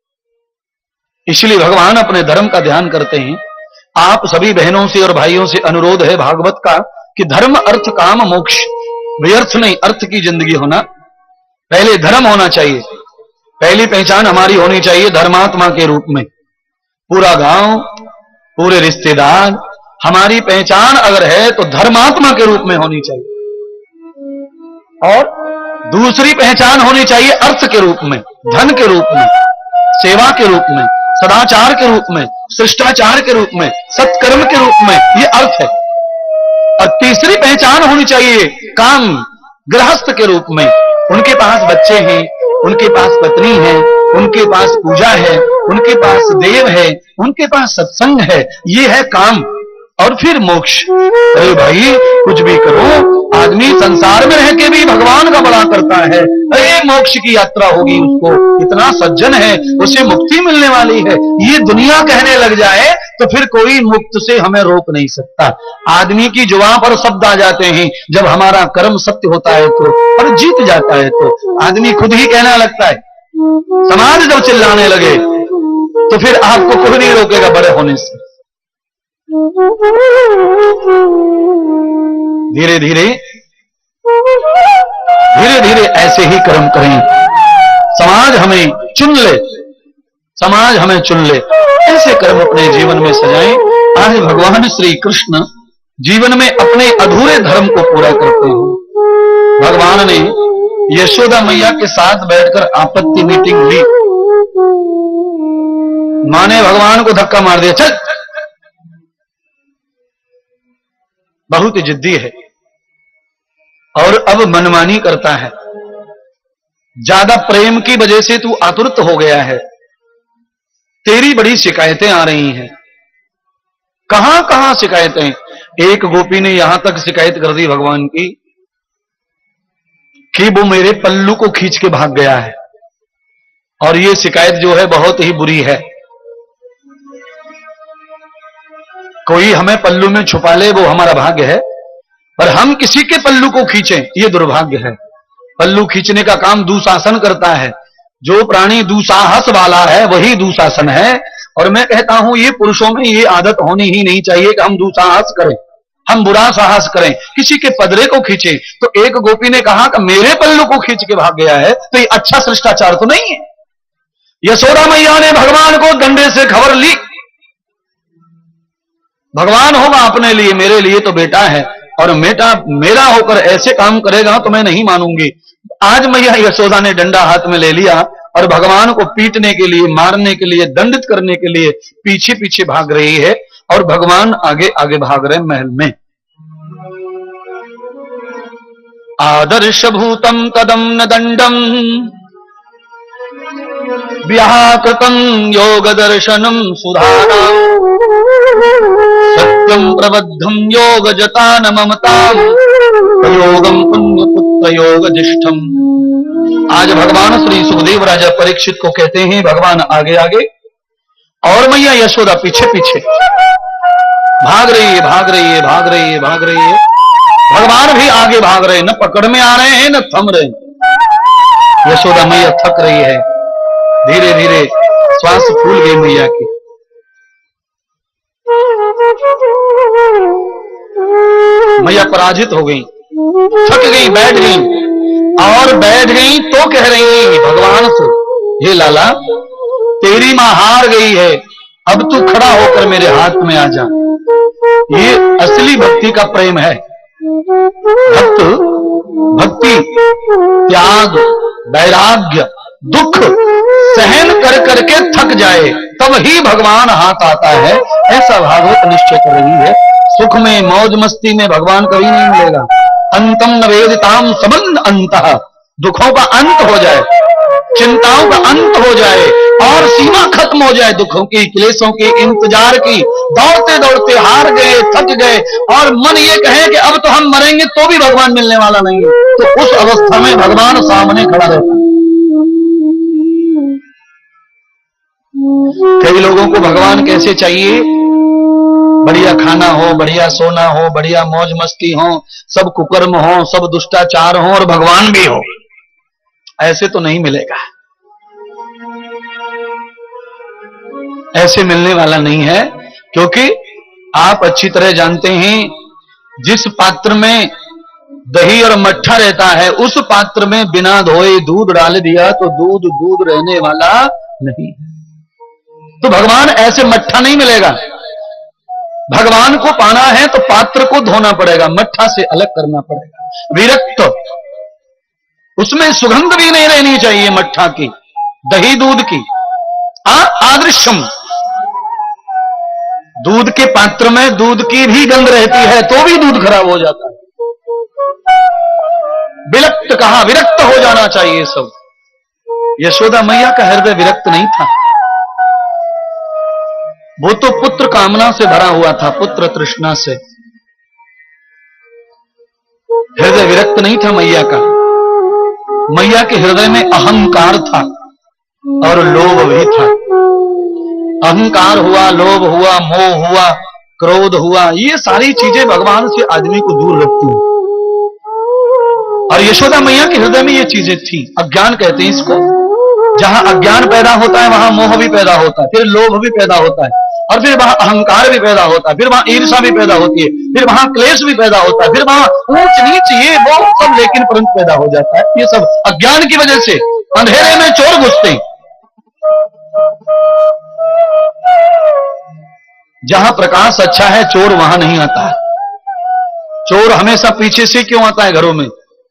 इसलिए भगवान अपने धर्म का ध्यान करते हैं। आप सभी बहनों से और भाइयों से अनुरोध है भागवत का कि धर्म अर्थ काम मोक्ष, व्यर्थ नहीं, अर्थ की जिंदगी होना। पहले धर्म होना चाहिए, पहली पहचान हमारी होनी चाहिए धर्मात्मा के रूप में। पूरा गांव, पूरे रिश्तेदार, हमारी पहचान अगर है तो धर्मात्मा के रूप में होनी चाहिए। और दूसरी पहचान होनी चाहिए अर्थ के रूप में, धन के रूप में, सेवा के रूप में, सदाचार के रूप में, शिष्टाचार के रूप में, सत्कर्म के रूप में, ये अर्थ है। और तीसरी पहचान होनी चाहिए काम, गृहस्थ के रूप में। उनके पास बच्चे हैं, उनके पास पत्नी है, उनके पास पूजा है, उनके पास देव है, उनके पास सत्संग है, ये है काम। और फिर मोक्ष। अरे भाई कुछ भी करो, आदमी संसार में रह के भी भगवान का बड़ा करता है। अरे मोक्ष की यात्रा होगी उसको, इतना सज्जन है, उसे मुक्ति मिलने वाली है, ये दुनिया कहने लग जाए तो फिर कोई मुक्त से हमें रोक नहीं सकता। आदमी की जुबान पर शब्द आ जाते हैं जब हमारा कर्म सत्य होता है तो, और जीत जाता है तो आदमी खुद ही कहने लगता है। समाज जब चिल्लाने लगे तो फिर आपको कोई नहीं रोकेगा बड़े होने से। धीरे धीरे धीरे धीरे ऐसे ही कर्म करें, समाज हमें चुन ले, समाज हमें चुन ले, ऐसे कर्म अपने जीवन में सजाएं। आज भगवान श्री कृष्ण जीवन में अपने अधूरे धर्म को पूरा करते हैं। भगवान ने यशोदा मैया के साथ बैठकर आपत्ति मीटिंग ली। मां ने भगवान को धक्का मार दिया, चल। बहुत जिद्दी है और अब मनमानी करता है। ज्यादा प्रेम की वजह से तू आतुरत हो गया है, तेरी बड़ी शिकायतें आ रही हैं। कहां कहां शिकायतें। एक गोपी ने यहां तक शिकायत कर दी भगवान की कि वो मेरे पल्लू को खींच के भाग गया है। और ये शिकायत जो है बहुत ही बुरी है। कोई हमें पल्लू में छुपा ले वो हमारा भाग्य है, पर हम किसी के पल्लू को खींचें ये दुर्भाग्य है। पल्लू खींचने का काम दुशासन करता है। जो प्राणी दुसाहस वाला है वही दुशासन है। और मैं कहता हूं ये पुरुषों में ये आदत होनी ही नहीं चाहिए कि हम दुसाहस करें, हम बुरा साहस करें, किसी के पदरे को खींचे। तो एक गोपी ने कहा कि मेरे पल्लू को खींच के भाग गया है, तो ये अच्छा शिष्टाचार तो नहीं है। यशोदा मैया ने भगवान को डंडे से खबर ली। भगवान होगा अपने लिए, मेरे लिए तो बेटा है, और बेटा मेरा होकर ऐसे काम करेगा तो मैं नहीं मानूंगी। आज मैया यशोदा ने डंडा हाथ में ले लिया और भगवान को पीटने के लिए, मारने के लिए, दंडित करने के लिए पीछे पीछे भाग रही है। और भगवान आगे आगे भाग रहे महल में। आदर्श भूतम तदम न दंडम व्याकृतं योग दर्शनम सुधाना सत्यम प्रबद्धम योग जतान ममताम योगम पुण्य पुत्र योग जिष्ठम। आज भगवान श्री सुखदेव राजा परीक्षित को कहते हैं भगवान आगे आगे और मैया यशोदा पीछे पीछे भाग रही है, भाग रही है, भाग रही है, भाग रही है। भगवान भी आगे भाग रहे हैं, न पकड़ में आ रहे हैं न थम रहे हैं। यशोदा मैया थक रही है, धीरे धीरे श्वास फूल गई मैया की। मैया पराजित हो गई, थक गई, बैठ गई। और बैठ गई तो कह रही भगवान से, हे लाला तेरी मां हार गई है, अब तू खड़ा होकर मेरे हाथ में आ जा। ये असली भक्ति का प्रेम है। भक्त भक्ति त्याग वैराग्य दुख सहन कर करके थक जाए तब ही भगवान हाथ आता है, ऐसा भागवत निश्चय कर रही है। सुख में मौज मस्ती में भगवान कभी नहीं मिलेगा। अंतम न वेदिताम संबंध अंतः, दुखों का अंत हो जाए, चिंताओं का अंत हो जाए और सीमा खत्म हो जाए दुखों की, क्लेशों की, इंतजार की। दौड़ते दौड़ते हार गए, थक गए और मन ये कहे कि अब तो हम मरेंगे तो भी भगवान मिलने वाला नहीं है, तो उस अवस्था में भगवान सामने खड़ा रहता है। कई लोगों को भगवान कैसे चाहिए? बढ़िया खाना हो, बढ़िया सोना हो, बढ़िया मौज मस्ती हो, सब कुकर्म हो, सब दुष्टाचार हो और भगवान भी हो। ऐसे तो नहीं मिलेगा, ऐसे मिलने वाला नहीं है। क्योंकि आप अच्छी तरह जानते हैं, जिस पात्र में दही और मट्ठा रहता है उस पात्र में बिना धोए दूध डाल दिया तो दूध दूध रहने वाला नहीं। तो भगवान ऐसे मट्ठा नहीं मिलेगा। भगवान को पाना है तो पात्र को धोना पड़ेगा, मट्ठा से अलग करना पड़ेगा। विरक्त, उसमें सुगंध भी नहीं रहनी चाहिए मट्ठा की, दही दूध की। आदृश्यम, दूध के पात्र में दूध की भी गंध रहती है तो भी दूध खराब हो जाता है। विरक्त कहा, विरक्त हो जाना चाहिए सब। यशोदा मैया का हृदय विरक्त नहीं था, वो तो पुत्र कामना से भरा हुआ था, पुत्र तृष्णा से। हृदय विरक्त नहीं था मैया का। मैया के हृदय में अहंकार था और लोभ भी था। अहंकार हुआ, लोभ हुआ, मोह हुआ, क्रोध हुआ, ये सारी चीजें भगवान से आदमी को दूर रखती हैं। और यशोदा मैया के हृदय में ये चीजें थी। अज्ञान कहते हैं इसको। जहां अज्ञान पैदा होता है वहां मोह भी पैदा होता है, फिर लोभ भी पैदा होता है, और फिर वहां अहंकार भी पैदा होता है, फिर वहां ईर्ष्या भी पैदा होती है, फिर वहां क्लेश भी पैदा होता है, फिर वहां ऊंच नीच ये वो सब लेकिन परंतु पैदा हो जाता है। ये सब अज्ञान की वजह से। अंधेरे में चोर घुसते हैं, जहां प्रकाश अच्छा है चोर वहां नहीं आता है। चोर हमेशा पीछे से क्यों आता है घरों में,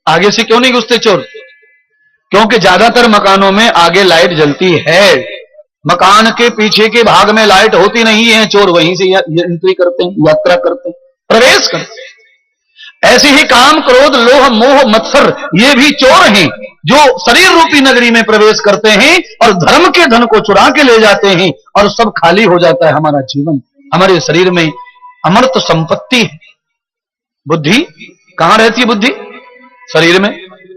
आगे से क्यों नहीं घुसते चोर? क्योंकि ज्यादातर मकानों में आगे लाइट जलती है, मकान के पीछे के भाग में लाइट होती नहीं है। चोर वहीं से एंट्री करते हैं, यात्रा करते हैं, प्रवेश करते हैं। ऐसे ही काम, क्रोध, लोभ, मोह, मत्सर ये भी चोर हैं जो शरीर रूपी नगरी में प्रवेश करते हैं और धर्म के धन को चुरा के ले जाते हैं और सब खाली हो जाता है हमारा जीवन। हमारे शरीर में अमृत संपत्ति है। बुद्धि कहां रहती है? बुद्धि शरीर में।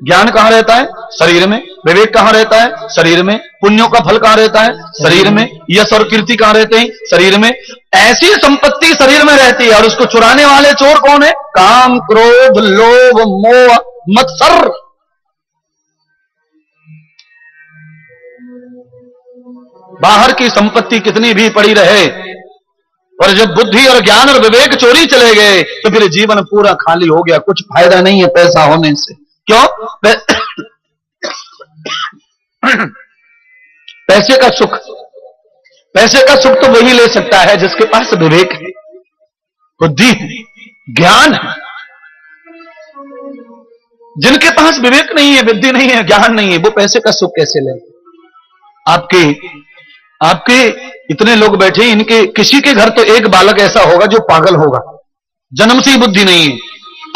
ज्ञान कहां रहता है? शरीर में। विवेक कहां रहता है? शरीर में। पुण्यों का फल कहां रहता है? शरीर में। यश और कीर्ति कहां रहते हैं? शरीर में। ऐसी संपत्ति शरीर में रहती है और उसको चुराने वाले चोर कौन है? काम, क्रोध, लोभ, मोह, मत्सर। बाहर की संपत्ति कितनी भी पड़ी रहे, और जब बुद्धि और ज्ञान और विवेक चोरी चले गए तो फिर जीवन पूरा खाली हो गया। कुछ फायदा नहीं है पैसा होने से। क्यों? पैसे का सुख, पैसे का सुख तो वही ले सकता है जिसके पास विवेक है, बुद्धि है, ज्ञान है। जिनके पास विवेक नहीं है, बुद्धि नहीं है, ज्ञान नहीं है, वो पैसे का सुख कैसे ले? आपके इतने लोग बैठे, इनके किसी के घर तो एक बालक ऐसा होगा जो पागल होगा, जन्म से ही बुद्धि नहीं है।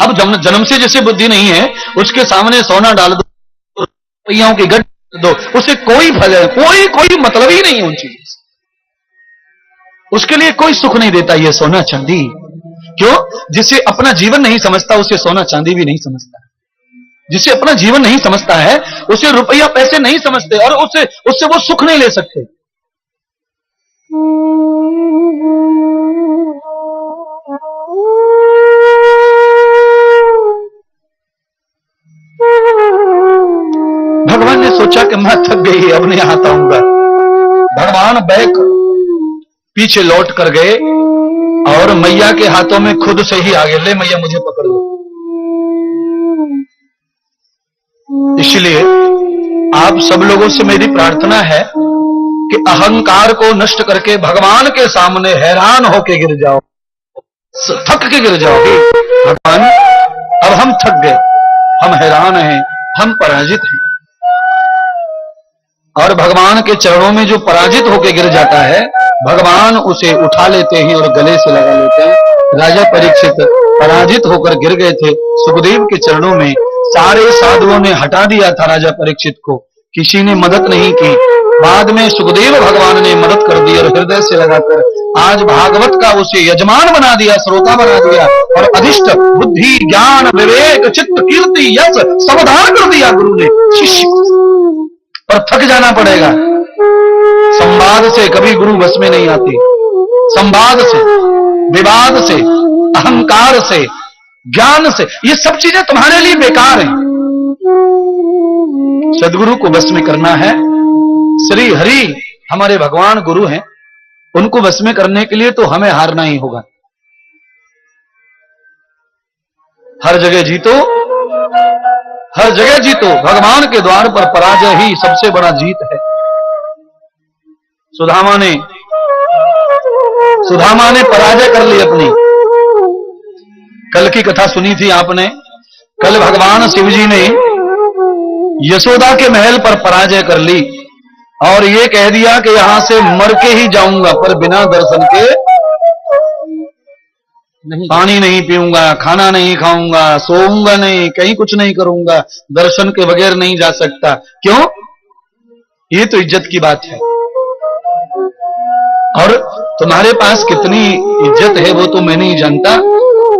अब जन्म से जैसे बुद्धि नहीं है, उसके सामने सोना डाल दो, रुपयों की गड्ढ दो, उसे कोई फल है, कोई मतलब ही नहीं है उन चीजों से। उसके लिए कोई सुख नहीं देता ये सोना चांदी। क्यों? जिसे अपना जीवन नहीं समझता उसे सोना चांदी भी नहीं समझता। जिसे अपना जीवन नहीं समझता है उसे रुपया पैसे नहीं समझते और उससे वो सुख नहीं ले सकते। भगवान ने सोचा कि मैं थक गई, अब नहीं आता हूंगा। भगवान बैक पीछे लौट कर गए और मैया के हाथों में खुद से ही आ गए, ले मैया मुझे पकड़ लो। इसलिए आप सब लोगों से मेरी प्रार्थना है कि अहंकार को नष्ट करके भगवान के सामने हैरान होके गिर जाओ, थक के गिर जाओ। भगवान अब हम थक गए, हम हैरान हैं, हम पराजित हैं। और भगवान के चरणों में जो पराजित होके गिर जाता है, भगवान उसे उठा लेते हैं और गले से लगा लेते हैं। राजा परीक्षित पराजित होकर गिर गए थे, सुखदेव के चरणों में सारे साधुओं ने हटा दिया था राजा परीक्षित को, किसी ने मदद नहीं की। बाद में सुखदेव भगवान ने मदद कर दी और हृदय से लगाकर आज भागवत का उसे यजमान बना दिया, श्रोता बना दिया और अधिष्ठ बुद्धि ज्ञान विवेक चित्त कीर्ति यश समाधान कर दिया गुरु ने शिष्य। पर थक जाना पड़ेगा, संवाद से कभी गुरु बस में नहीं आती। संवाद से, विवाद से, अहंकार से, ज्ञान से, ये सब चीजें तुम्हारे लिए बेकार हैं। सदगुरु को बस में करना है। श्री हरि हमारे भगवान गुरु हैं, उनको बस में करने के लिए तो हमें हारना ही होगा। हर जगह जीतो, हर जगह जीतो। भगवान के द्वार पर पराजय ही सबसे बड़ा जीत है। सुदामा ने पराजय कर ली अपनी। कल की कथा सुनी थी आपने। कल भगवान शिव जी ने यशोदा के महल पर पराजय कर ली और ये कह दिया कि यहां से मर के ही जाऊंगा, पर बिना दर्शन के नहीं, पानी नहीं पीऊंगा, खाना नहीं खाऊंगा, सोऊंगा नहीं, कहीं कुछ नहीं करूंगा, दर्शन के बगैर नहीं जा सकता। क्यों? ये तो इज्जत की बात है। और तुम्हारे पास कितनी इज्जत है वो तो मैं नहीं जानता,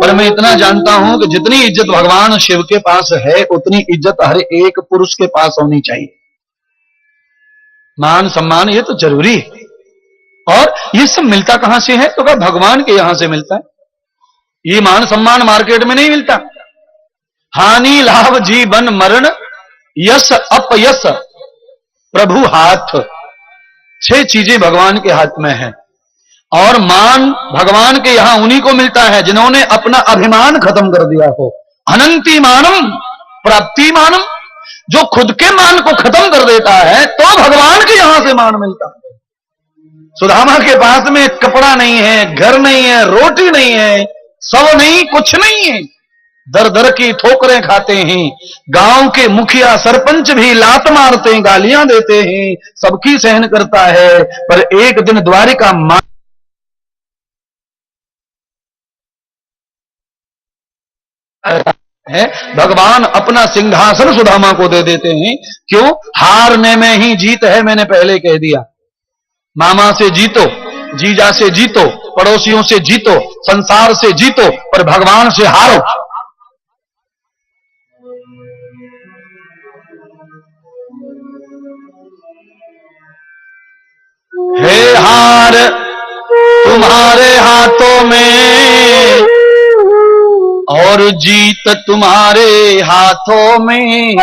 पर मैं इतना जानता हूं कि जितनी इज्जत भगवान शिव के पास है उतनी इज्जत हर एक पुरुष के पास होनी चाहिए। मान सम्मान ये तो जरूरी है। और ये सब मिलता कहां से है? तो क्या भगवान के यहां से मिलता है। ये मान सम्मान मार्केट में नहीं मिलता। हानि लाभ जीवन मरण यश अपयश प्रभु हाथ, 6 चीजें भगवान के हाथ में है। और मान भगवान के यहां उन्हीं को मिलता है जिन्होंने अपना अभिमान खत्म कर दिया हो। अनंति मानम प्राप्ति मानम, जो खुद के मान को खत्म कर देता है तो भगवान के यहां से मान मिलता है। सुदामा के पास में कपड़ा नहीं है, घर नहीं है, रोटी नहीं है, सब नहीं, कुछ नहीं है, दर दर की ठोकरें खाते हैं। गांव के मुखिया सरपंच भी लात मारते हैं, गालियां देते हैं, सबकी सहन करता है। पर एक दिन द्वारिका मां है, भगवान अपना सिंहासन सुदामा को दे देते हैं। क्यों? हारने में ही जीत है, मैंने पहले कह दिया। मामा से जीतो, जीजा से जीतो, पड़ोसियों से जीतो, संसार से जीतो, पर भगवान से हारो। हे हार तुम्हारे हाथों में और जीत तुम्हारे हाथों में,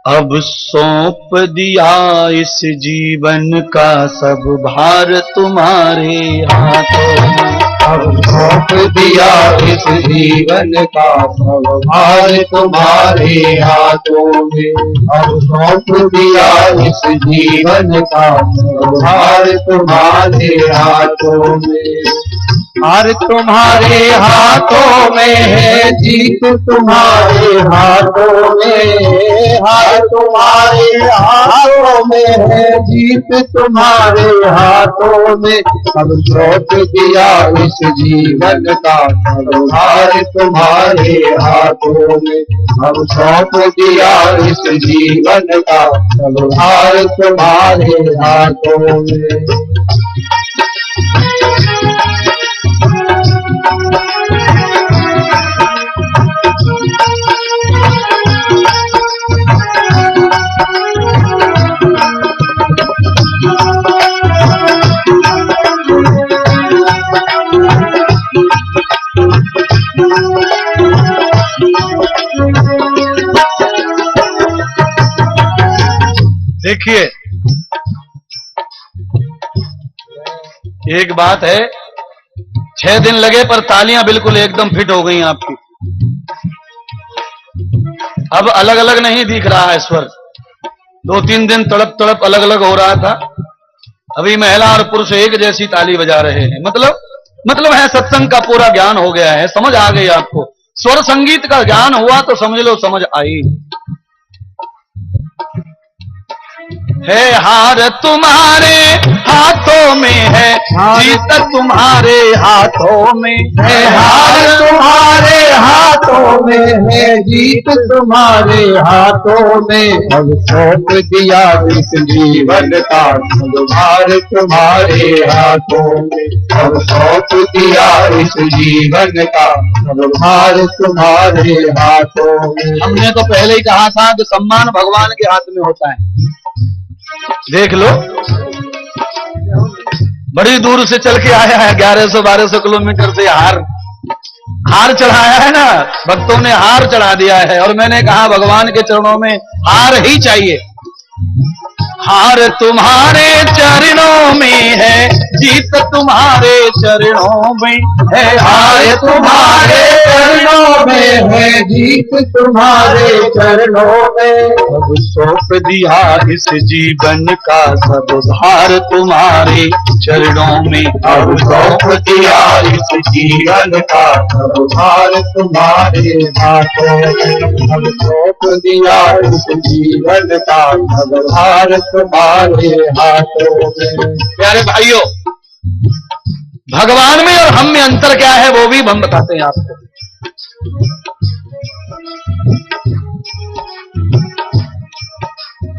अब सौंप दिया इस जीवन का सब भार तुम्हारे हाथों में। अब सौंप दिया इस जीवन का सब भार तुम्हारे हाथों में। अब सौंप दिया इस जीवन का सब भार तुम्हारे हाथों में। हार तुम्हारे हाथों में है, जीत तुम्हारे हाथों में। हार तुम्हारे हाथों में है, जीत तुम्हारे हाथों में। अब सौंप दिया इस जीवन का सब भार तुम्हारे हाथों में। अब सौंप दिया इस जीवन का सब भार तुम्हारे हाथों में। देखिए, एक बात है, 6 दिन लगे पर तालियां बिल्कुल एकदम फिट हो गई आपकी। अब अलग अलग नहीं दिख रहा है स्वर। 2-3 दिन तड़प तड़प अलग अलग हो रहा था, अभी महिला और पुरुष एक जैसी ताली बजा रहे हैं। मतलब है सत्संग का पूरा ज्ञान हो गया है, समझ आ गई आपको। स्वर संगीत का ज्ञान हुआ तो समझ लो समझ आई। है हार तुम्हारे हाथों में है, जीत तुम्हारे हाथों में है। हार तुम्हारे हाथों में है, जीत तुम्हारे हाथों में। अब सौंप दिया इस जीवन का भार तुम्हारे हाथों में। अब सौंप दिया इस जीवन का भार तुम्हारे हाथों में। हमने तो पहले ही कहा था कि सम्मान भगवान के हाथ में होता है। देख लो, बड़ी दूर से चल के आया है, 1100-1200 किलोमीटर से हार चढ़ाया है ना, भक्तों ने हार चढ़ा दिया है। और मैंने कहा भगवान के चरणों में हार ही चाहिए। हार तुम्हारे चरणों में है, जीत तुम्हारे चरणों में है। हार तुम्हारे चरणों में है, जीत तुम्हारे चरणों में। अब सौंप दिया इस जीवन का सब भार तुम्हारे चरणों में। अब सौंप दिया इस जीवन का सब भार तुम्हारे हाथों में। अब सौंप दिया इस जीवन का सब भार तुम्हारे हाथों में। प्यारे भाइयों, भगवान में और हम में अंतर क्या है वो भी हम बताते हैं आपको।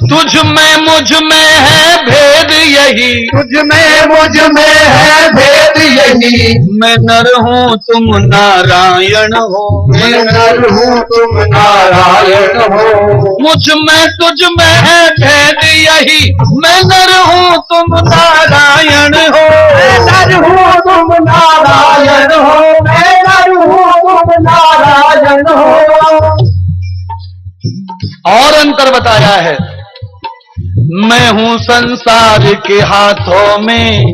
तुझ में मुझ में है भेद यही, तुझ में है भेद यही। मैं नर हूँ तुम नारायण हो, मैं नर हूँ तुम नारायण हो। मुझ में तुझ में है भेद यही, मैं नर हूँ तुम नारायण हो। मैं नर हूँ तुम नारायण हो, मैं नर हूँ तुम नारायण हो। और अंतर बताया है, मैं हूँ संसार के हाथों में,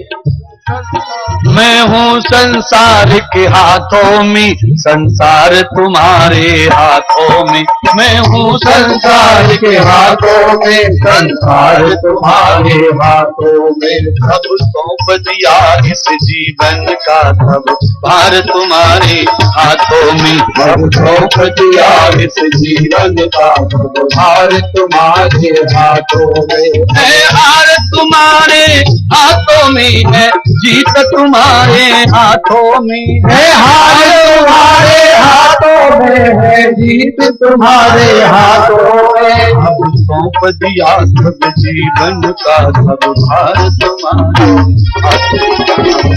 मैं हूँ संसार के हाथों में, संसार तुम्हारे हाथों में। मैं हूँ संसार के हाथों में, संसार तुम्हारे हाथों में। सब सौंप दिया इस जीवन का सब भार तुम्हारे हाथों में। अब सौंप दिया इस जीवन का सब भार तुम्हारे हाथों में। है हार तुम्हारे हाथों में है, जीत तुम्हारे हाथों में है। हार तुम्हारे हाथों में है, जीत तुम्हारे हाथों में। अब सौंप दिया सब जीवन का सब भार तुम्हारे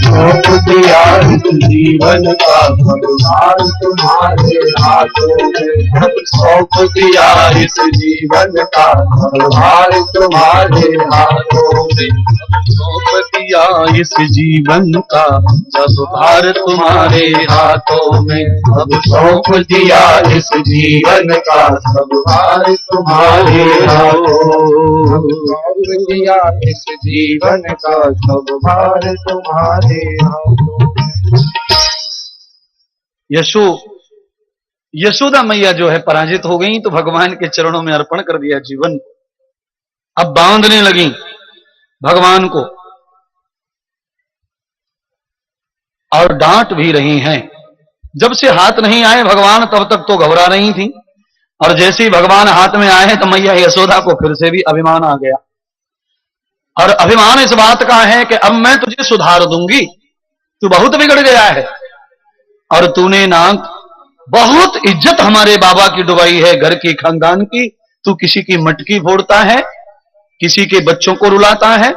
सौंप दिया इस जीवन का सब भार तुम्हारे हाथों में। अब सौंप दिया इस जीवन का सब भार तुम्हारे हाथों में। सौंप दिया इस जीवन का सब भार तुम्हारे हाथों में। अब सौंप दिया इस जीवन का सब भार तुम्हारे हाथों। सौंप दिया इस जीवन का सब भार तुम्हारे हाथों। यशोदा मैया जो है पराजित हो गई, तो भगवान के चरणों में अर्पण कर दिया जीवन। अब बांधने लगी भगवान को और डांट भी रही हैं। जब से हाथ नहीं आए भगवान तब तक तो घबरा रही थी, और जैसे ही भगवान हाथ में आए तो मैया यशोदा को फिर से भी अभिमान आ गया। और अभिमान इस बात का है कि अब मैं तुझे सुधार दूंगी, तू बहुत बिगड़ गया है, और तूने ना बहुत इज्जत हमारे बाबा की डुबाई है, घर की खानदान की। तू किसी की मटकी फोड़ता है, किसी के बच्चों को रुलाता है,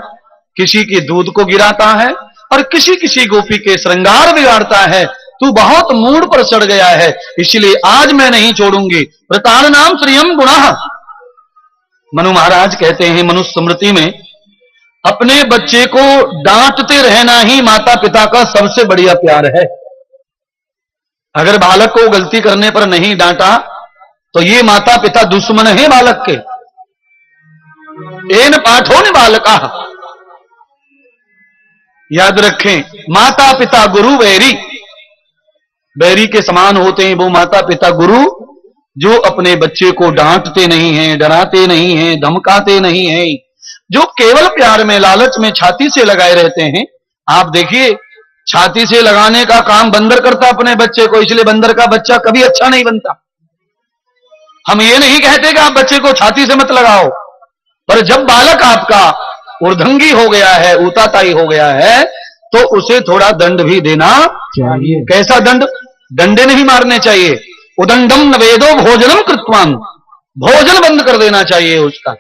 किसी के दूध को गिराता है, और किसी किसी गोपी के श्रृंगार बिगाड़ता है। तू बहुत मूड पर चढ़ गया है, इसलिए आज मैं नहीं छोड़ूंगी। प्रतान नाम श्रियम गुणाह। मनु महाराज कहते हैं मनुस्मृति में, अपने बच्चे को डांटते रहना ही माता पिता का सबसे बढ़िया प्यार है। अगर बालक को गलती करने पर नहीं डांटा तो ये माता पिता दुश्मन है बालक के। एन पाठो ने बालका, याद रखें, माता पिता गुरु बैरी, बैरी के समान होते हैं वो माता पिता गुरु जो अपने बच्चे को डांटते नहीं हैं, डराते नहीं हैं, धमकाते नहीं हैं, जो केवल प्यार में लालच में छाती से लगाए रहते हैं। आप देखिए, छाती से लगाने का काम बंदर करता अपने बच्चे को, इसलिए बंदर का बच्चा कभी अच्छा नहीं बनता। हम ये नहीं कहते कि आप बच्चे को छाती से मत लगाओ, पर जब बालक आपका ऊर्ध्वंगी हो गया है, ऊताताई हो गया है, तो उसे थोड़ा दंड भी देना चाहिए। कैसा दंड? डंडे नहीं मारने चाहिए। उदंडम न वेदो भोजनम कृत्वान, भोजन बंद कर देना चाहिए उसका।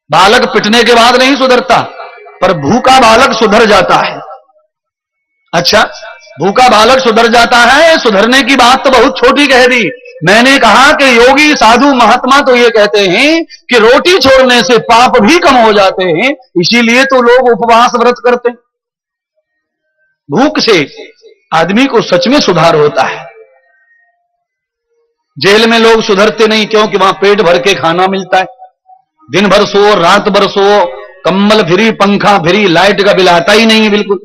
बालक पिटने के बाद नहीं सुधरता, पर भूखा बालक सुधर जाता है। अच्छा, भूखा बालक सुधर जाता है, सुधरने की बात तो बहुत छोटी कह दी। मैंने कहा कि योगी साधु महात्मा तो ये कहते हैं कि रोटी छोड़ने से पाप भी कम हो जाते हैं, इसीलिए तो लोग उपवास व्रत करते हैं। भूख से आदमी को सच में सुधार होता है। जेल में लोग सुधरते नहीं, क्योंकि वहां पेट भर के खाना मिलता है। दिन भर सो, रात भर सो, कम्बल फ्री, पंखा फ्री, लाइट का बिल आता ही नहीं बिल्कुल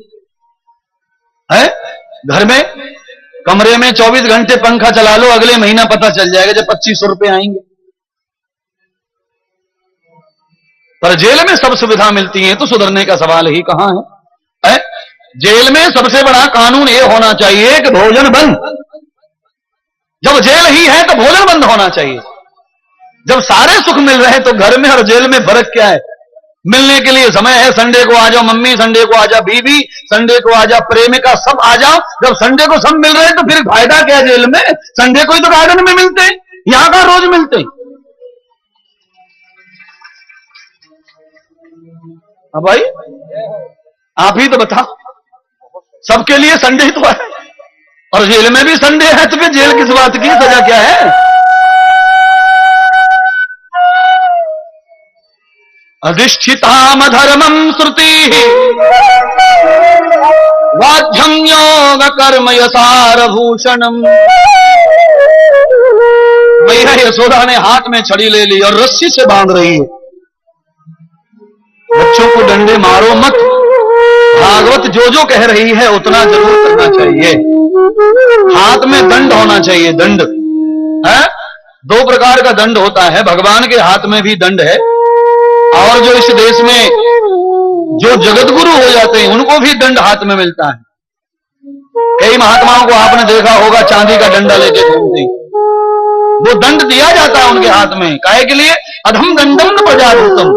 है। घर में कमरे में 24 घंटे पंखा चला लो, अगले महीना पता चल जाएगा जब 2500 रुपए आएंगे। पर जेल में सब सुविधा मिलती है, तो सुधरने का सवाल ही कहां है? जेल में सबसे बड़ा कानून यह होना चाहिए कि भोजन बंद। जब जेल ही है तो भोजन बंद होना चाहिए। जब सारे सुख मिल रहे हैं तो घर में और जेल में फर्क क्या है? मिलने के लिए समय है, संडे को आ जाओ मम्मी, संडे को आ जाओ बीवी, संडे को आ जाओ प्रेमिका, सब आ जाओ। जब संडे को सब मिल रहे हैं तो फिर फायदा क्या जेल में? संडे को ही तो गार्डन में मिलते हैं, यहां का रोज मिलते हैं। अब भाई आप ही तो बताओ, सबके लिए संडे तो है और जेल में भी संडे है, तो फिर जेल किस बात की? सजा क्या है? अधिष्ठिताम धर्मम श्रुति वाध्यम योग कर्म यसार भूषणम। मैया यशोदा ने हाथ में छड़ी ले ली और रस्सी से बांध रही है। बच्चों को डंडे मारो मत, भागवत जो जो कह रही है उतना जरूर करना चाहिए। हाथ में दंड होना चाहिए, दंड है। 2 प्रकार का दंड होता है, भगवान के हाथ में भी दंड है, और जो इस देश में जो जगत गुरु हो जाते हैं उनको भी दंड हाथ में मिलता है। कई महात्माओं को आपने देखा होगा चांदी का डंडा लेके घूमते हैं, वो दंड दिया जाता है उनके हाथ में। काहे के लिए? अधम दंडम न प्रजातम।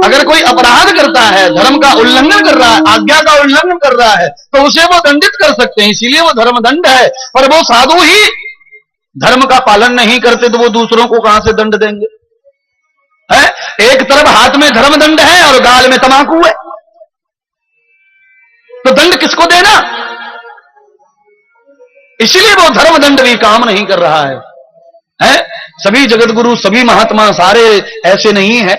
अगर कोई अपराध करता है, धर्म का उल्लंघन कर रहा है, आज्ञा का उल्लंघन कर रहा है, तो उसे वो दंडित कर सकते हैं, इसीलिए वो धर्म दंड है। पर वो साधु ही धर्म का पालन नहीं करते तो वो दूसरों को कहां से दंड देंगे? है, एक तरफ हाथ में धर्म दंड है और गाल में तमाकू है, तो दंड किसको देना? इसलिए वो धर्म दंड भी काम नहीं कर रहा है। सभी जगत गुरु, सभी महात्मा सारे ऐसे नहीं है,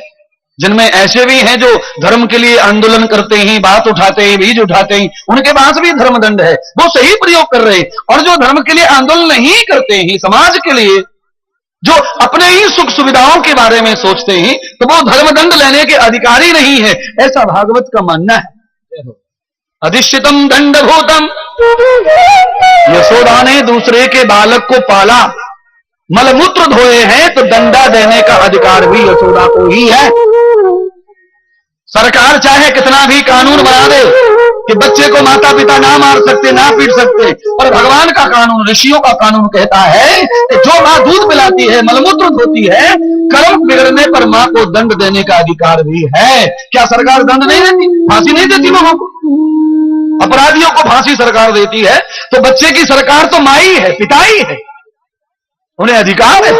जिनमें ऐसे भी हैं जो धर्म के लिए आंदोलन करते हैं, बात उठाते हैं, बीज उठाते हैं, उनके पास भी धर्म दंड है, वो सही प्रयोग कर रहे हैं। और जो धर्म के लिए आंदोलन नहीं करते हैं, समाज के लिए, जो अपने ही सुख सुविधाओं के बारे में सोचते हैं, तो वो धर्म दंड लेने के अधिकारी नहीं है, ऐसा भागवत का मानना है। अधिष्ठितम दंडभूतम। यशोदा ने दूसरे के बालक को पाला, मलमूत्र धोए हैं, तो दंडा देने का अधिकार भी यशोदा को ही है। सरकार चाहे कितना भी कानून बना दे कि बच्चे को माता पिता ना मार सकते, ना पीट सकते, पर भगवान का कानून, ऋषियों का कानून कहता है कि जो मां दूध पिलाती है, मलमूत्र धोती है, कर्म बिगड़ने पर मां को दंड देने का अधिकार भी है। क्या सरकार दंड नहीं देती? फांसी नहीं देती लोगों को? अपराधियों को फांसी सरकार देती है, तो बच्चे की सरकार तो माई है, पिता ही है, उन्हें अधिकार है।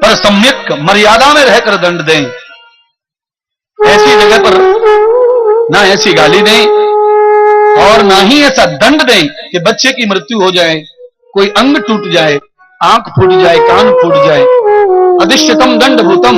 पर सम्यक मर्यादा में रहकर दंड दें, ऐसी जगह पर ना ऐसी गाली दें और ना ही ऐसा दंड दें कि बच्चे की मृत्यु हो जाए, कोई अंग टूट जाए, आंख फूट जाए, कान फूट जाए। अधिष्ठितम दंडभूतम।